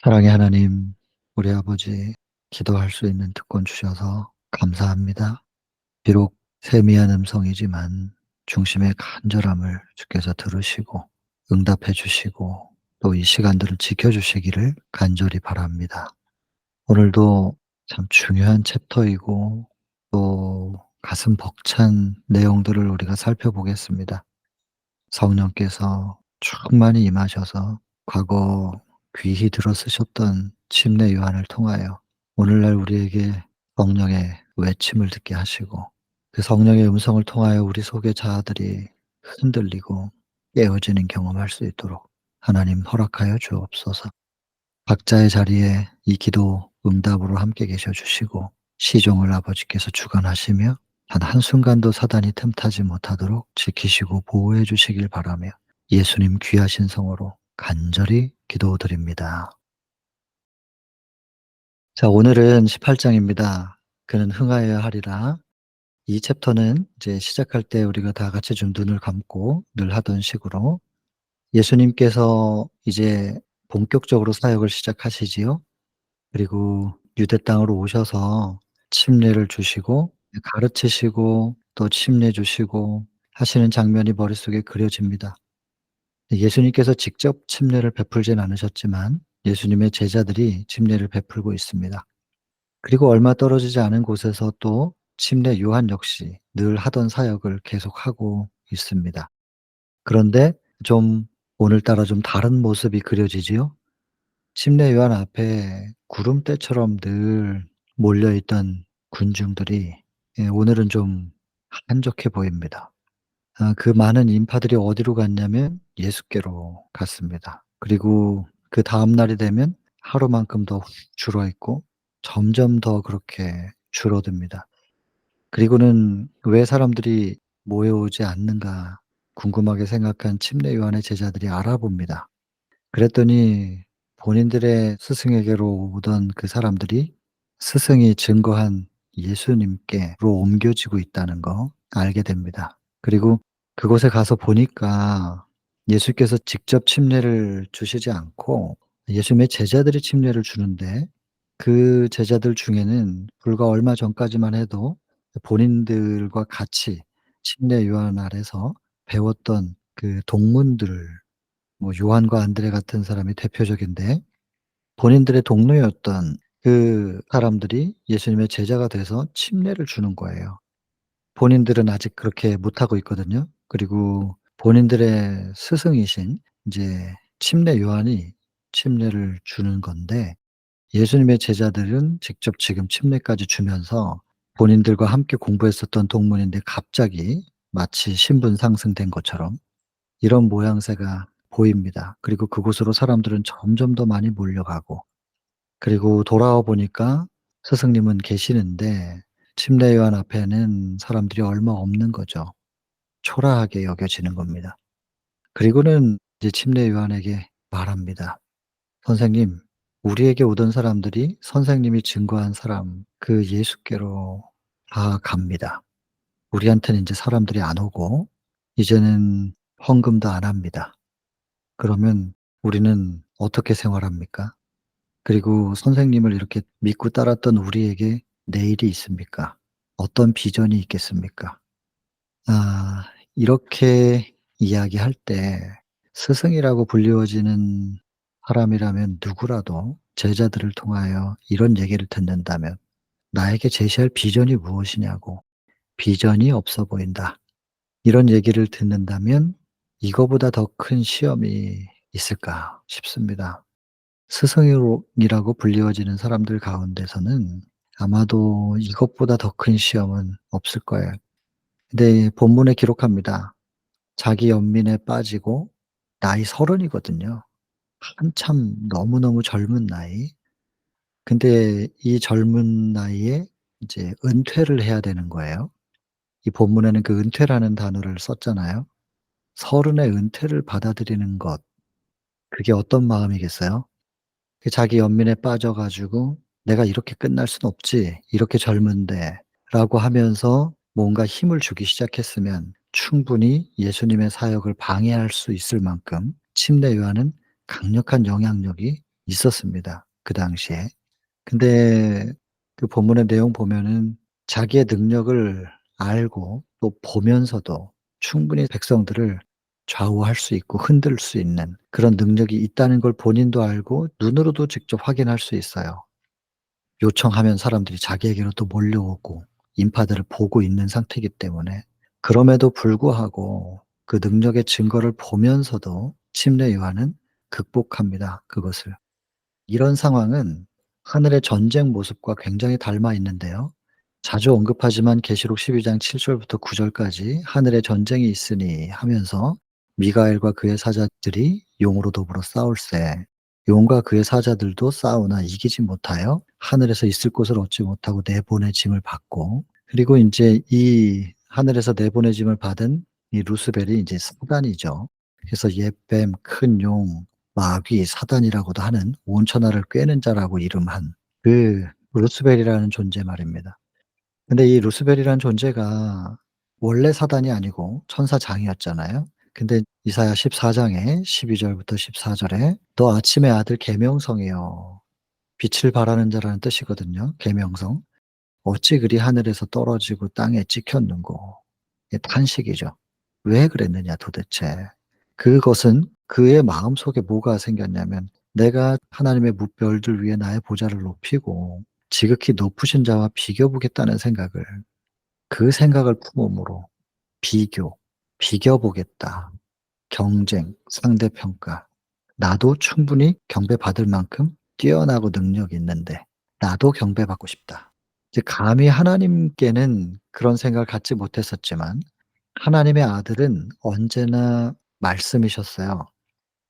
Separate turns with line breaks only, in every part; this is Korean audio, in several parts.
사랑의 하나님, 우리 아버지, 기도할 수 있는 특권 주셔서 감사합니다. 비록 세미한 음성이지만 중심의 간절함을 주께서 들으시고 응답해 주시고 또 이 시간들을 지켜주시기를 간절히 바랍니다. 오늘도 참 중요한 챕터이고 또 가슴 벅찬 내용들을 우리가 살펴보겠습니다. 성령께서 충만히 임하셔서 과거 귀히 들어쓰셨던 침례 요한을 통하여 오늘날 우리에게 성령의 외침을 듣게 하시고 그 성령의 음성을 통하여 우리 속의 자아들이 흔들리고 깨어지는 경험할 수 있도록 하나님 허락하여 주옵소서. 각자의 자리에 이 기도 응답으로 함께 계셔 주시고 시종을 아버지께서 주관하시며 단 한순간도 사단이 틈타지 못하도록 지키시고 보호해 주시길 바라며 예수님 귀하신 성으로 간절히 기도드립니다. 자, 오늘은 18 장입니다. 그는 흥하여야 하리라. 이 챕터는 이제 시작할 때 우리가 다 같이 좀 눈을 감고 늘 하던 식으로 예수님께서 이제 본격적으로 사역을 시작하시지요. 그리고 유대 땅으로 오셔서 침례를 주시고 가르치시고 또 침례 주시고 하시는 장면이 머릿속에 그려집니다. 예수님께서 직접 침례를 베풀진 않으셨지만 예수님의 제자들이 침례를 베풀고 있습니다. 그리고 얼마 떨어지지 않은 곳에서 또 침례 요한 역시 늘 하던 사역을 계속하고 있습니다. 그런데 좀 오늘따라 좀 다른 모습이 그려지지요. 침례 요한 앞에 구름대처럼 늘 몰려있던 군중들이 오늘은 좀 한적해 보입니다. 그 많은 인파들이 어디로 갔냐면 예수께로 갔습니다. 그리고 그다음 날이 되면 하루만큼 더 훅 줄어 있고 점점 더 그렇게 줄어듭니다. 그리고는 '왜 사람들이 모여오지 않는가.' 궁금하게 생각한 침례 요한의 제자들이 알아봅니다. 그랬더니 본인들의 스승에게로 오던 그 사람들이 스승이 증거한 예수님께로 옮겨지고 있다는 거 알게 됩니다. 그리고 그곳에 가서 보니까 예수께서 직접 침례를 주시지 않고 예수님의 제자들이 침례를 주는데 그 제자들 중에는 불과 얼마 전까지만 해도 본인들과 같이 침례 요한 아래서 배웠던 그 동문들, 뭐 요한과 안드레 같은 사람이 대표적인데 본인들의 동료였던 그 사람들이 예수님의 제자가 돼서 침례를 주는 거예요. 본인들은 아직 그렇게 못하고 있거든요. 그리고 본인들의 스승이신 인제 침례 요한이 침례를 주는 건데 예수님의 제자들은 직접 지금 침례까지 주면서 본인들과 함께 공부했었던 동문인데 갑자기 마치 신분 상승된 것처럼 이런 모양새가 보입니다. 그리고 그곳으로 사람들은 점점 더 많이 몰려가고 그리고 돌아와 보니까 스승님은 계시는데 침례 요한 앞에는 사람들이 얼마 없는 거죠. 초라하게 여겨지는 겁니다. 그리고는 이제 침례 요한에게 말합니다. "선생님, 우리에게 오던 사람들이 선생님이 증거한 사람 그 예수께로 다 갑니다. 우리한테는 인제 사람들이 안 오고 이제는 헌금도 안 합니다. 그러면 우리는 어떻게 생활합니까? 그리고 선생님을 이렇게 믿고 따랐던 우리에게 내일이 있습니까? 어떤 비전이 있겠습니까?" 이렇게 이야기할 때 스승이라고 불리워지는 사람이라면 누구라도 제자들을 통하여 이런 얘기를 듣는다면 "나에게 제시할 비전이 무엇이냐."고 "비전이 없어 보인다." 이런 얘기를 듣는다면 이거보다 더 큰 시험이 있을까 싶습니다. 스승이라고 불리워지는 사람들 가운데서는 아마도 이것보다 더 큰 시험은 없을 거예요. 근데 본문에 기록합니다. 자기 연민에 빠지고 나이 30 이거든요. 한참 너무너무 젊은 나이. 근데 이 젊은 나이에 이제 은퇴를 해야 되는 거예요. 이 본문에는 그 은퇴라는 단어를 썼잖아요. 30의 은퇴를 받아들이는 것. 그게 어떤 마음이겠어요? 그 자기 연민에 빠져 가지고 '내가 이렇게 끝날 순 없지. 이렇게 젊은데.'라고 하면서 뭔가 힘을 주기 시작했으면 충분히 예수님의 사역을 방해할 수 있을 만큼 침례 요한은 강력한 영향력이 있었습니다, 그 당시에. 근데 그 본문의 내용 보면은 자기의 능력을 알고 또 보면서도 충분히 백성들을 좌우할 수 있고 흔들 수 있는 그런 능력이 있다는 걸 본인도 알고 눈으로도 직접 확인할 수 있어요. 요청하면 사람들이 자기에게로 또 몰려오고 인파들을 보고 있는 상태이기 때문에. 그럼에도 불구하고 그 능력의 증거를 보면서도 침례 요한은 극복합니다, 그것을. 이런 상황은 하늘의 전쟁 모습과 굉장히 닮아 있는데요. 자주 언급하지만 계시록 12장 7 절부터 9 절까지 "하늘에 전쟁이 있으니." 하면서 미가엘과 그의 사자들이 용으로 더불어 싸울세. 용과 그의 사자들도 싸우나 이기지 못하여 하늘에서 있을 곳을 얻지 못하고 내보내짐을 받고, 그리고 인제 이 하늘에서 내보내짐을 받은 이 루스벨이 인제 사단이죠. 그래서 옛뱀, 큰 용, 마귀, 사단이라고도 하는 온천하를 꿰는 자라고 이름한 그 루스벨이라는 존재 말입니다. 근데 이 루스벨이라는 존재가 원래 사단이 아니고 천사장이었잖아요. 근데 이사야 14 장에 12 절부터 14 절에 "너 아침의 아들 계명성이여." 빛을 발하는 자라는 뜻이거든요, 계명성. "어찌 그리 하늘에서 떨어지고 땅에 찍혔는고." 이게 탄식이죠. 왜 그랬느냐 도대체. 그것은 그의 마음속에 뭐가 생겼냐면, 내가 하나님의 무별들 위에 나의 보좌를 높이고 지극히 높으신 자와 비교 보겠다는 생각을, 그 생각을 품음으로 비교, 비겨 보겠다. 경쟁, 상대평가. 나도 충분히 경배받을 만큼 뛰어나고 능력이 있는데 나도 경배받고 싶다. 이제 감히 하나님께는 그런 생각을 갖지 못했었지만 하나님의 아들은 언제나 말씀이셨어요.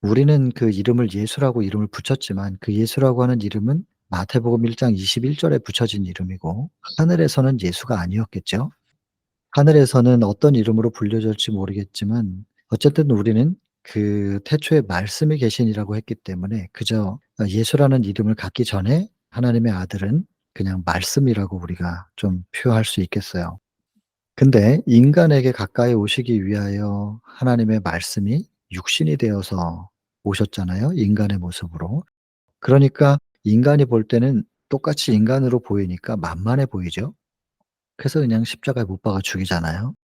우리는 그 이름을 예수라고 이름을 붙였지만 그 예수라고 하는 이름은 마태복음 1장 21 절에 붙여진 이름이고, 하늘에서는 예수가 아니었겠죠. 하늘에서는 어떤 이름으로 불려질지 모르겠지만 어쨌든 우리는 그 태초에 말씀이 계시니라고 했기 때문에 그저 예수라는 이름을 갖기 전에 하나님의 아들은 그냥 말씀이라고 우리가 좀 표현할 수 있겠어요. 근데 인간에게 가까이 오시기 위하여 하나님의 말씀이 육신이 되어서 오셨잖아요, 인간의 모습으로. 그러니까 인간이 볼 때는 똑같이 인간으로 보이니까 만만해 보이죠. 그래서 그냥 십자가에 못 박아 죽이잖아요.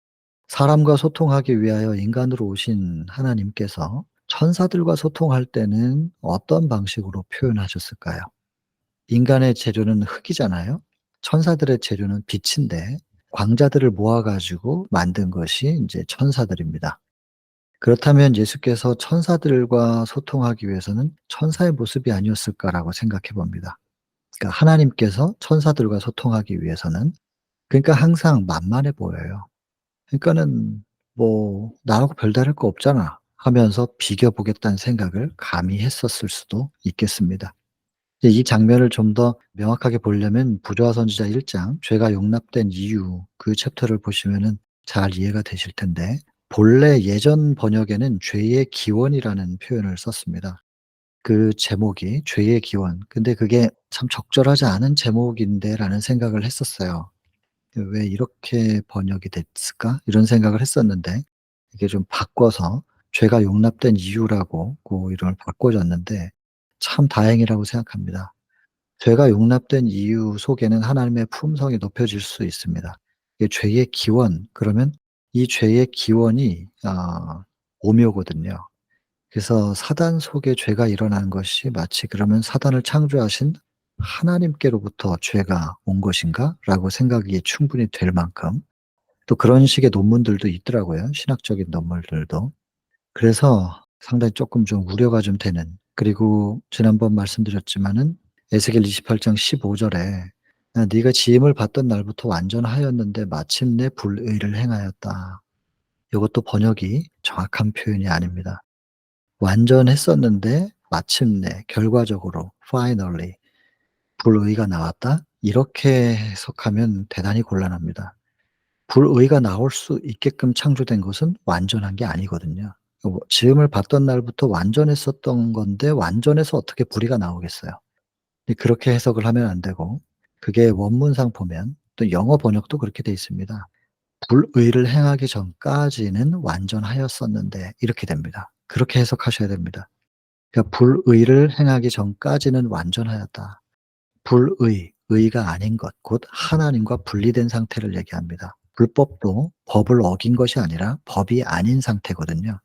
사람과 소통하기 위하여 인간으로 오신 하나님께서 천사들과 소통할 때는 어떤 방식으로 표현하셨을까요? 인간의 재료는 흙이잖아요. 천사들의 재료는 빛인데 광자들을 모아 가지고 만든 것이 인제 천사들입니다. 그렇다면 예수께서 천사들과 소통하기 위해서는 '천사의 모습이 아니었을까.'라고 생각해 봅니다. 그러니까 하나님께서 천사들과 소통하기 위해서는, 그러니까 항상 만만해 보여요. 그러니까는 뭐 '나하고 별다를 거 없잖아.' 하면서 비겨 보겠다는 생각을 감히 했었을 수도 있겠습니다. 이제 이 장면을 좀 더 명확하게 보려면 부조와 선지자 1장 죄가 용납된 이유, 그 챕터를 보시면은 잘 이해가 되실 텐데, 본래 예전 번역에는 죄의 기원이라는 표현을 썼습니다. 그 제목이 죄의 기원. 근데 그게 '참 적절하지 않은 제목인데.'라는 생각을 했었어요. '왜 이렇게 번역이 됐을까?' 이런 생각을 했었는데, 이게 좀 바꿔서 죄가 용납된 이유라고 고 이름을 바꿔 줬는데 참 다행이라고 생각합니다. 죄가 용납된 이유 속에는 하나님의 품성이 높여질 수 있습니다. 이게 죄의 기원, 그러면 이 죄의 기원이 오묘거든요. 그래서 사단 속에 죄가 일어나는 것이 마치 그러면 '사단을 창조하신 하나님께로부터 죄가 온 것인가?'라고 생각이 충분히 될 만큼 또 그런 식의 논문들도 있더라고요, 신학적인 논문들도. 그래서 상당히 쪼끔 좀 우려가 좀 되는, 그리고 지난번 말씀드렸지만은 에스겔 28장 15 절에 네가 지음을 받던 날부터 완전하였는데 마침내 불의를 행하였다." 요것도 번역이 정확한 표현이 아닙니다. 완전했었는데 마침내 결과적으로 finally 불의가 나왔다? 이렇게 해석하면 대단히 곤란합니다. 불의가 나올 수 있게끔 창조된 것은 완전한 게 아니거든요. 지음을 받던 날부터 완전했었던 건데 완전해서 어떻게 불의가 나오겠어요. 그렇게 해석을 하면 안 되고, 그게 원문상 보면 또 영어 번역도 그렇게 돼 있습니다. "불의를 행하기 전까지는 완전하였었는데." 이렇게 됩니다. 그렇게 해석하셔야 됩니다. 그러니까 불의를 행하기 전까지는 완전하였다. 의가 아닌 것, 곧 하나님과 분리된 상태를 얘기합니다. 불법도 법을 어긴 것이 아니라 법이 아닌 상태거든요.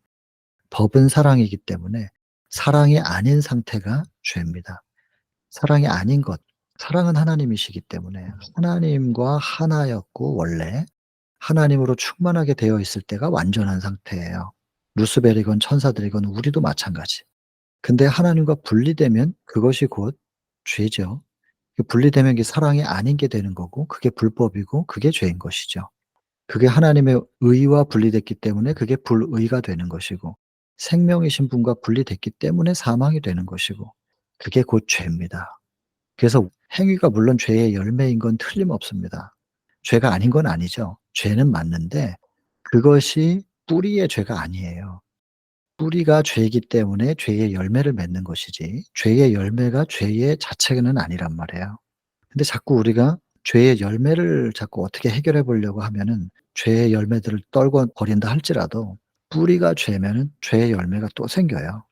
법은 사랑이기 때문에 사랑이 아닌 상태가 죄입니다. 사랑이 아닌 것, 사랑은 하나님이시기 때문에 하나님과 하나였고 원래 하나님으로 충만하게 되어 있을 때가 완전한 상태예요. 루스벨이건 천사들이건 우리도 마찬가지. 근데 하나님과 분리되면 그것이 곧 죄죠. 분리되면 이게 사랑이 아닌 게 되는 거고 그게 불법이고 그게 죄인 것이죠. 그게 하나님의 의와 분리됐기 때문에 그게 불의가 되는 것이고 생명이신 분과 분리됐기 때문에 사망이 되는 것이고 그게 곧 죄입니다. 그래서 행위가 물론 죄의 열매인 건 틀림없습니다. 죄가 아닌 건 아니죠. 죄는 맞는데 그것이 뿌리의 죄가 아니에요. 뿌리가 죄이기 때문에 죄의 열매를 맺는 것이지 죄의 열매가 죄의 자체는 아니란 말이에요. 근데 자꾸 우리가 죄의 열매를 자꾸 어떻게 해결해 보려고 하면은 죄의 열매들을 떨궈 버린다 할지라도 뿌리가 죄면은 죄의 열매가 또 생겨요.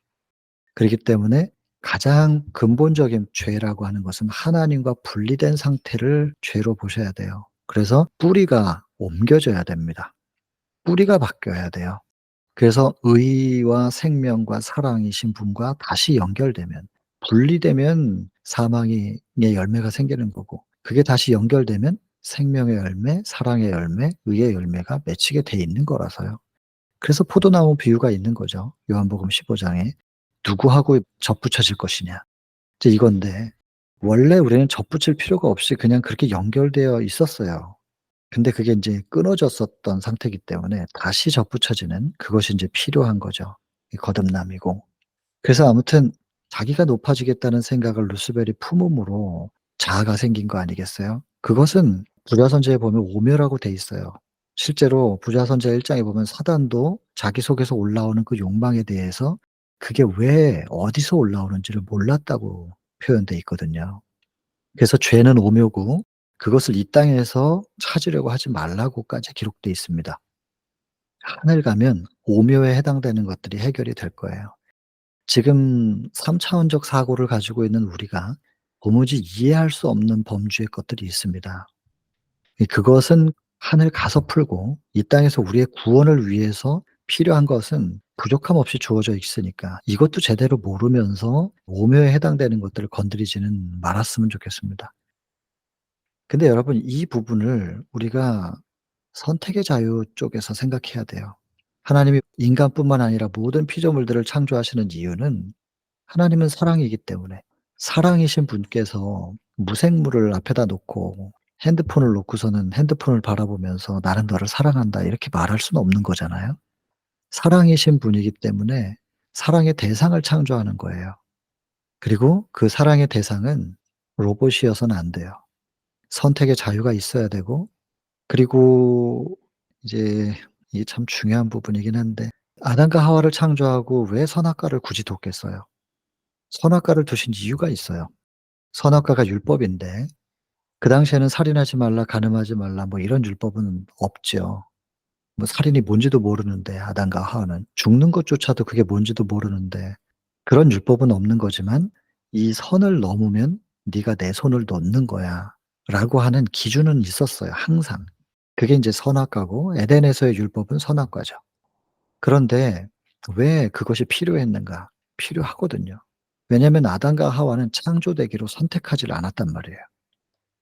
그렇기 때문에 가장 근본적인 죄라고 하는 것은 하나님과 분리된 상태를 죄로 보셔야 돼요. 그래서 뿌리가 옮겨져야 됩니다. 뿌리가 바뀌어야 돼요. 그래서 의와 생명과 사랑이신 분과 다시 연결되면 분리되면 사망의 열매가 생기는 거고 그게 다시 연결되면 생명의 열매, 사랑의 열매, 의의 열매가 맺히게 돼 있는 거라서요. 그래서 포도나무 비유가 있는 거죠. 요한복음 15 장에 "누구하고 접붙여질 것이냐." 이제 이건데 원래 우리는 접붙일 필요가 없이 그냥 그렇게 연결되어 있었어요. 근데 그게 인제 끊어졌었던 상태이기 때문에 다시 접붙여지는 그것이 인제 필요한 거죠. 이 거듭남이고. 그래서 아무튼 자기가 높아지겠다는 생각을 루스벨이 품음으로 자아가 생긴 거 아니겠어요? 그것은 부자선지에 보면 오묘라고 돼 있어요. 실제로 부자선지 1 장에 보면 사단도 자기 속에서 올라오는 그 욕망에 대해서 그게 왜 어디서 올라오는지를 몰랐다고 표현돼 있거든요. 그래서 죄는 오묘고 그것을 이 땅에서 찾으려고 하지 말라고까지 기록돼 있습니다. 하늘 가면 오묘에 해당되는 것들이 해결이 될 거예요. 지금 3 차원적 사고를 가지고 있는 우리가 도무지 이해할 수 없는 범주의 것들이 있습니다. 그것은 하늘 가서 풀고 이 땅에서 우리의 구원을 위해서 필요한 것은 부족함 없이 주어져 있으니까 이것도 제대로 모르면서 오묘에 해당되는 것들을 건드리지는 말았으면 좋겠습니다. 근데 여러분 이 부분을 우리가 선택의 자유 쪽에서 생각해야 돼요. 하나님이 인간뿐만 아니라 모든 피조물들을 창조하시는 이유는 하나님은 사랑이기 때문에 사랑이신 분께서 무생물을 앞에다 놓고 핸드폰을 놓고서는 핸드폰을 바라보면서 "나는 너를 사랑한다." 이렇게 말할 수는 없는 거잖아요. 사랑이신 분이기 때문에 사랑의 대상을 창조하는 거예요. 그리고 그 사랑의 대상은 로봇이어서는 안 돼요. 선택의 자유가 있어야 되고 그리고 이제 이게 참 중요한 부분이긴 한데 아담과 하와를 창조하고 왜 선악과를 굳이 뒀겠어요? 선악과를 두신 이유가 있어요. 선악과가 율법인데 그 당시에는 살인하지 말라, 간음하지 말라 뭐 이런 율법은 없죠. 뭐 살인이 뭔지도 모르는데 아담과 하와는 죽는 것조차도 그게 뭔지도 모르는데 그런 율법은 없는 거지만 "이 선을 넘으면 네가 내 손을 놓는 거야."라고 하는 기준은 있었어요 항상. 그게 인제 선악과고 에덴에서의 율법은 선악과죠. 그런데 왜 그것이 필요했는가? 필요하거든요. 왜냐하면 아담과 하와는 창조되기로 선택하지를 않았단 말이에요.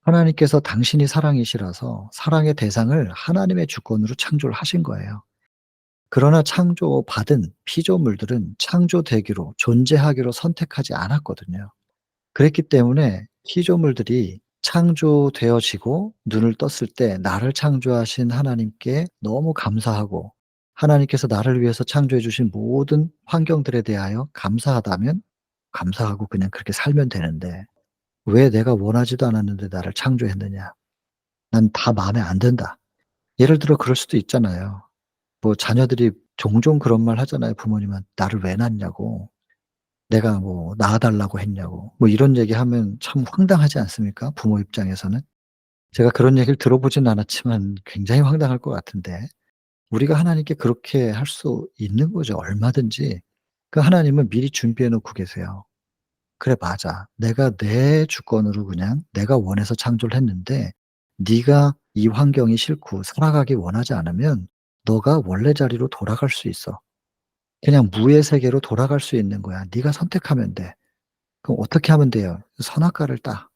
하나님께서 당신이 사랑이시라서 사랑의 대상을 하나님의 주권으로 창조를 하신 거예요. 그러나 창조받은 피조물들은 창조되기로 존재하기로 선택하지 않았거든요. 그랬기 때문에 피조물들이 창조되어지고 눈을 떴을 때 나를 창조하신 하나님께 너무 감사하고 하나님께서 나를 위해서 창조해 주신 모든 환경들에 대하여 감사하다면 감사하고 그냥 그렇게 살면 되는데 '왜 내가 원하지도 않았는데 나를 창조했느냐. 난 다 마음에 안 든다.' 예를 들어 그럴 수도 있잖아요. 뭐 자녀들이 종종 그런 말 하잖아요 부모님한테. "나를 왜 낳냐고. 내가 뭐 낳아 달라고 했냐고." 뭐 이런 얘기하면 참 황당하지 않습니까? 부모 입장에서는. 제가 그런 얘기를 들어보진 않았지만 굉장히 황당할 것 같은데 우리가 하나님께 그렇게 할 수 있는 거죠 얼마든지. 그 하나님은 미리 준비해 놓고 계세요. "그래 맞아. 내가 내 주권으로 그냥 내가 원해서 창조를 했는데 네가 이 환경이 싫고 살아가기 원하지 않으면 너가 원래 자리로 돌아갈 수 있어. 그냥 무의 세계로 돌아갈 수 있는 거야. 네가 선택하면 돼." 그럼 어떻게 하면 돼요? 선악과를 따.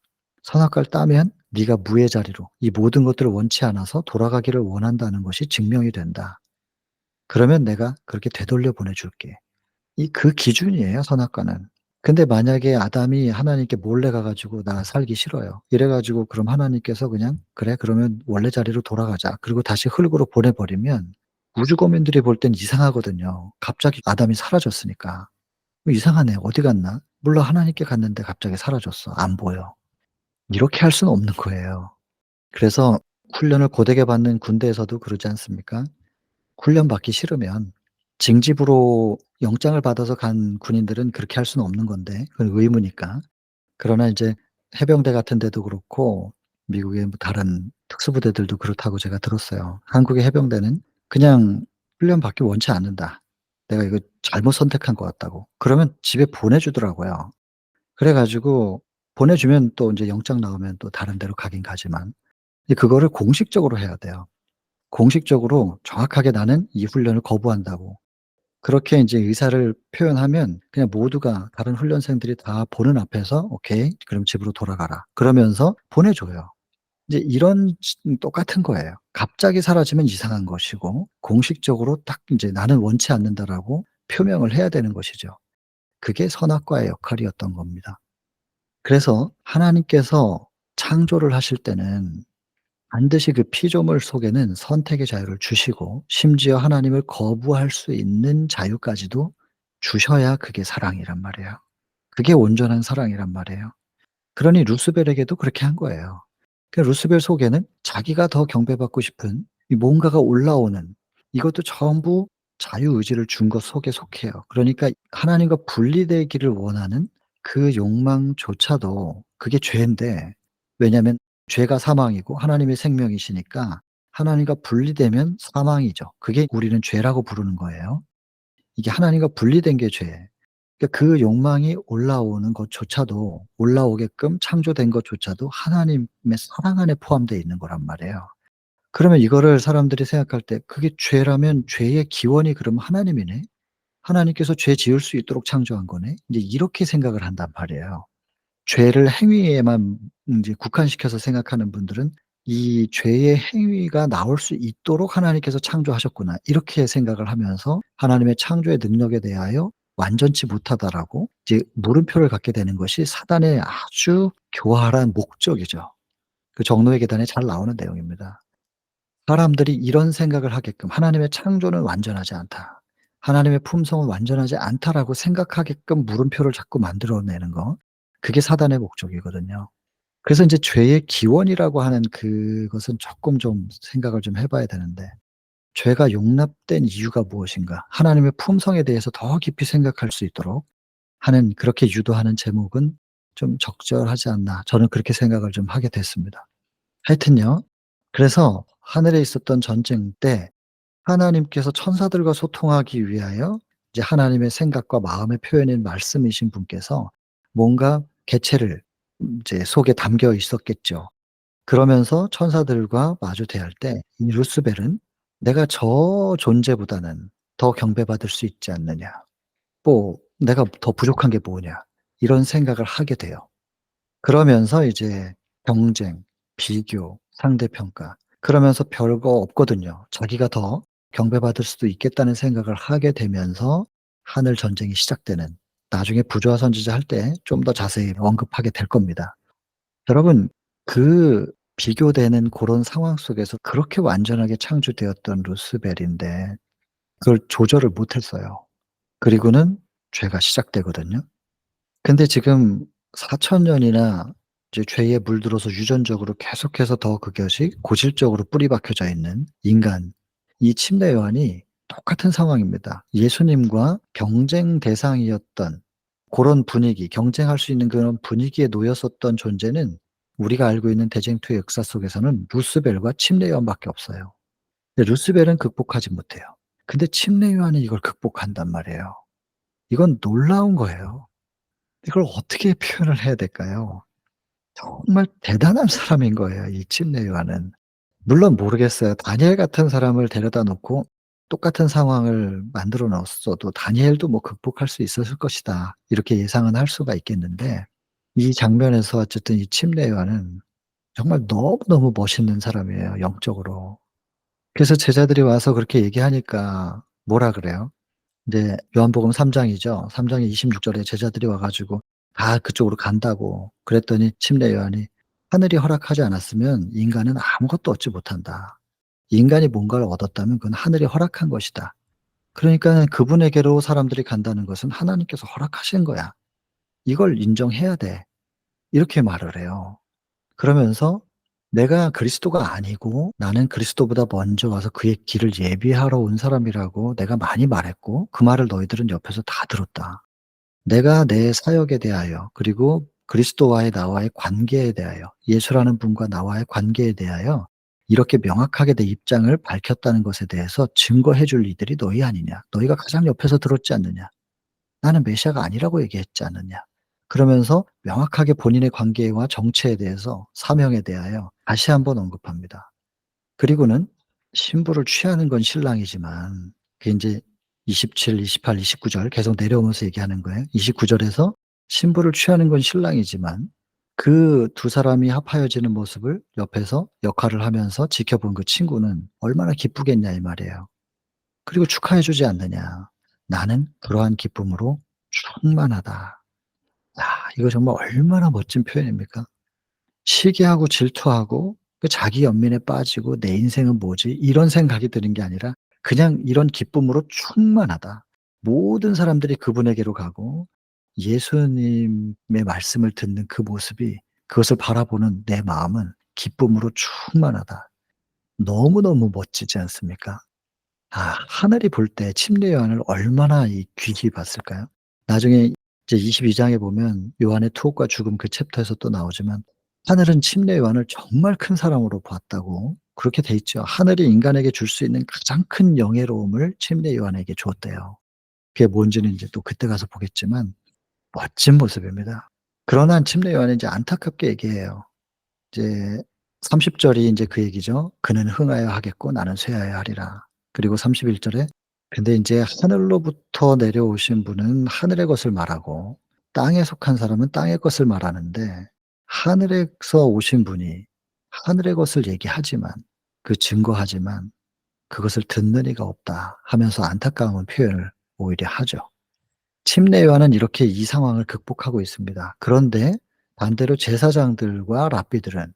선악과를 따면 네가 무의 자리로 이 모든 것들을 원치 않아서 돌아가기를 원한다는 것이 증명이 된다. 그러면 내가 그렇게 되돌려 보내 줄게. 이 그 기준이에요 선악과는. 근데 만약에 아담이 하나님께 몰래 가 가지고 "나 살기 싫어요." 이래 가지고 그럼 하나님께서 그냥 "그래 그러면 원래 자리로 돌아가자." 그리고 다시 흙으로 보내 버리면 우주거민들이 볼 땐 이상하거든요. 갑자기 아담이 사라졌으니까. '이상하네. 어디 갔나?' 몰라 하나님께 갔는데 갑자기 사라졌어. 안 보여. 이렇게 할 수는 없는 거예요. 그래서 훈련을 고되게 받는 군대에서도 그러지 않습니까? 훈련 받기 싫으면 징집으로 영장을 받아서 간 군인들은 그렇게 할 수는 없는 건데 그건 의무니까. 그러나 이제 해병대 같은 데도 그렇고 미국의 뭐 다른 특수부대들도 그렇다고 제가 들었어요. 한국의 해병대는 그냥 "훈련 받기 원치 않는다. 내가 이거 잘못 선택한 것 같다."고. 그러면 집에 보내주더라고요. 그래 가지고 보내주면 또 인제 영장 나오면 또 다른 데로 가긴 가지만 이제 그거를 공식적으로 해야 돼요. 공식적으로 정확하게 "나는 이 훈련을 거부한다."고. 그렇게 인제 의사를 표현하면 그냥 모두가 다른 훈련생들이 다 보는 앞에서 "오케이. 그럼 집으로 돌아가라." 그러면서 보내줘요. 이제 이런 똑같은 거예요. 갑자기 사라지면 이상한 것이고 공식적으로 딱 인제 "나는 원치 않는다."라고 표명을 해야 되는 것이죠. 그게 선악과의 역할이었던 겁니다. 그래서 하나님께서 창조를 하실 때는 반드시 그 피조물 속에는 선택의 자유를 주시고 심지어 하나님을 거부할 수 있는 자유까지도 주셔야 그게 사랑이란 말이에요. 그게 온전한 사랑이란 말이에요. 그러니 루스벨에게도 그렇게 한 거예요. 그 루스벨 속에는 자기가 더 경배받고 싶은 이 뭔가가 올라오는 이것도 전부 자유의지를 준 것 속에 속해요. 그러니까 하나님과 분리되기를 원하는 그 욕망조차도 그게 죄인데 왜냐하면 죄가 사망이고 하나님이 생명이시니까 하나님과 분리되면 사망이죠. 그게 우리는 죄라고 부르는 거예요. 이게 하나님과 분리된 게 죄예요. 그러니까 그 욕망이 올라오는 것조차도 올라오게끔 창조된 것조차도 하나님의 사랑 안에 포함되어 있는 거란 말이에요. 그러면 이거를 사람들이 생각할 때 '그게 죄라면 죄의 기원이 그럼 하나님이네. 하나님께서 죄 지을 수 있도록 창조한 거네.' 인제 이렇게 생각을 한단 말이에요. 죄를 행위에만 인제 국한시켜서 생각하는 분들은 '이 죄의 행위가 나올 수 있도록 하나님께서 창조하셨구나.' 이렇게 생각을 하면서 '하나님의 창조의 능력에 대하여 완전치 못하다.'라고 이제 물음표를 갖게 되는 것이 사단의 아주 교활한 목적이죠. 그 정노의 계단에 잘 나오는 내용입니다. 사람들이 이런 생각을 하게끔 '하나님의 창조는 완전하지 않다. 하나님의 품성은 완전하지 않다.'라고 생각하게끔 물음표를 자꾸 만들어 내는 거 그게 사단의 목적이거든요. 그래서 인제 죄의 기원이라고 하는 그것은 쪼끔 좀 생각을 좀 해 봐야 되는데 죄가 용납된 이유가 무엇인가? 하나님의 품성에 대해서 더 깊이 생각할 수 있도록 하는 그렇게 유도하는 제목은 좀 적절하지 않나 저는 그렇게 생각을 좀 하게 됐습니다. 하여튼요. 그래서 하늘에 있었던 전쟁 때 하나님께서 천사들과 소통하기 위하여 이제 하나님의 생각과 마음의 표현인 말씀이신 분께서 뭔가 개체를 이제 속에 담겨 있었겠죠. 그러면서 천사들과 마주 대할 때 이 루스벨은 '내가 저 존재보다는 더 경배받을 수 있지 않느냐. 뭐 내가 더 부족한 게 뭐냐.' 이런 생각을 하게 돼요. 그러면서 이제 경쟁, 비교, 상대평가 그러면서 별거 없거든요. 자기가 더 경배받을 수도 있겠다는 생각을 하게 되면서 하늘 전쟁이 시작되는 나중에 부조화 선지자 할 때 좀 더 자세히 언급하게 될 겁니다. 여러분 그 비교되는 고런 상황 속에서 그렇게 완전하게 창조되었던 루스벨인데 그걸 조절을 못 했어요. 그리고는 죄가 시작되거든요. 근데 지금 4,000 년이나 이제 죄에 물들어서 유전적으로 계속해서 더 그것이 고질적으로 뿌리 박혀져 있는 인간 이 침례 요한이 똑같은 상황입니다. 예수님과 경쟁 대상이었던 고런 분위기 경쟁할 수 있는 그런 분위기에 놓였었던 존재는 우리가 알고 있는 대쟁투의 역사 속에서는 루스벨과 침례 요한밖에 없어요. 근데 루스벨은 극복하지 못해요. 근데 침례 요한이 이걸 극복한단 말이에요. 이건 놀라운 거예요. 이걸 어떻게 표현을 해야 될까요? 정말 대단한 사람인 거예요, 이 침례 요한은. 물론 모르겠어요. 다니엘 같은 사람을 데려다 놓고 똑같은 상황을 만들어 놨어도 '다니엘도 뭐 극복할 수 있었을 것이다.' 이렇게 예상은 할 수가 있겠는데, 이 장면에서 어쨌든 이 침례 요한은 정말 너무너무 멋있는 사람이에요, 영적으로. 그래서 제자들이 와서 그렇게 얘기하니까 뭐라 그래요? 인제 요한복음 3 장이죠. 3 장의 26 절에 제자들이 와 가지고 다 그쪽으로 간다고 그랬더니 침례 요한이 "하늘이 허락하지 않았으면 인간은 아무것도 얻지 못한다. 인간이 뭔가를 얻었다면 그건 하늘이 허락한 것이다. 그러니까는 그분에게로 사람들이 간다는 것은 하나님께서 허락하신 거야. 이걸 인정해야 돼." 이렇게 말을 해요. 그러면서 "내가 그리스도가 아니고 나는 그리스도보다 먼저 와서 그의 길을 예비하러 온 사람이라고 내가 많이 말했고 그 말을 너희들은 옆에서 다 들었다. 내가 내 사역에 대하여 그리고 그리스도와의 나와의 관계에 대하여 예수라는 분과 나와의 관계에 대하여 이렇게 명확하게 내 입장을 밝혔다는 것에 대해서 증거해 줄 이들이 너희 아니냐. 너희가 가장 옆에서 들었지 않느냐. 나는 메시아가 아니라고 얘기했지 않느냐." 그러면서 명확하게 본인의 관계와 정체에 대해서 사명에 대하여 다시 한번 언급합니다. 그리고는 신부를 취하는 건 신랑이지만 그게 인제 27, 28, 29절 계속 내려오면서 얘기하는 거예요. 29 절에서 신부를 취하는 건 신랑이지만 그 두 사람이 합하여지는 모습을 옆에서 역할을 하면서 지켜본 그 친구는 얼마나 기쁘겠냐 이 말이에요. 그리고 축하해 주지 않느냐. "나는 그러한 기쁨으로 충만하다." 야, 이거 정말 얼마나 멋진 표현입니까? 시기하고 질투하고 그 자기 연민에 빠지고 '내 인생은 뭐지?' 이런 생각이 드는 게 아니라 그냥 이런 기쁨으로 충만하다. 모든 사람들이 그분에게로 가고 예수님의 말씀을 듣는 그 모습이, 그것을 바라보는 내 마음은 기쁨으로 충만하다. 너무너무 멋지지 않습니까? 아, 하늘이 볼 때 침례 요한을 얼마나 이 귀히 봤을까요? 나중에 이제 22 장에 보면 요한의 투옥과 죽음 그 챕터에서 또 나오지만 하늘은 침례 요한을 정말 큰 사랑으로 봤다고 그렇게 돼 있죠. 하늘이 인간에게 줄 수 있는 가장 큰 영예로움을 침례 요한에게 주었대요. 그게 뭔지는 이제 또 그때 가서 보겠지만 멋진 모습입니다. 그러나 침례 요한은 이제 안타깝게 얘기해요. 이제 30 절이 인제 그 얘기죠. "그는 흥하여 하겠고 나는 쇠하여 하리라." 그리고 31 절에 근데 인제 하늘로부터 내려오신 분은 하늘의 것을 말하고 땅에 속한 사람은 땅의 것을 말하는데 하늘에서 오신 분이 하늘의 것을 얘기하지만 증거하지만 그것을 듣는 이가 없다 하면서 안타까운 표현을 오히려 하죠. 침례 요한은 이렇게 이 상황을 극복하고 있습니다. 그런데 반대로 제사장들과 랍비들은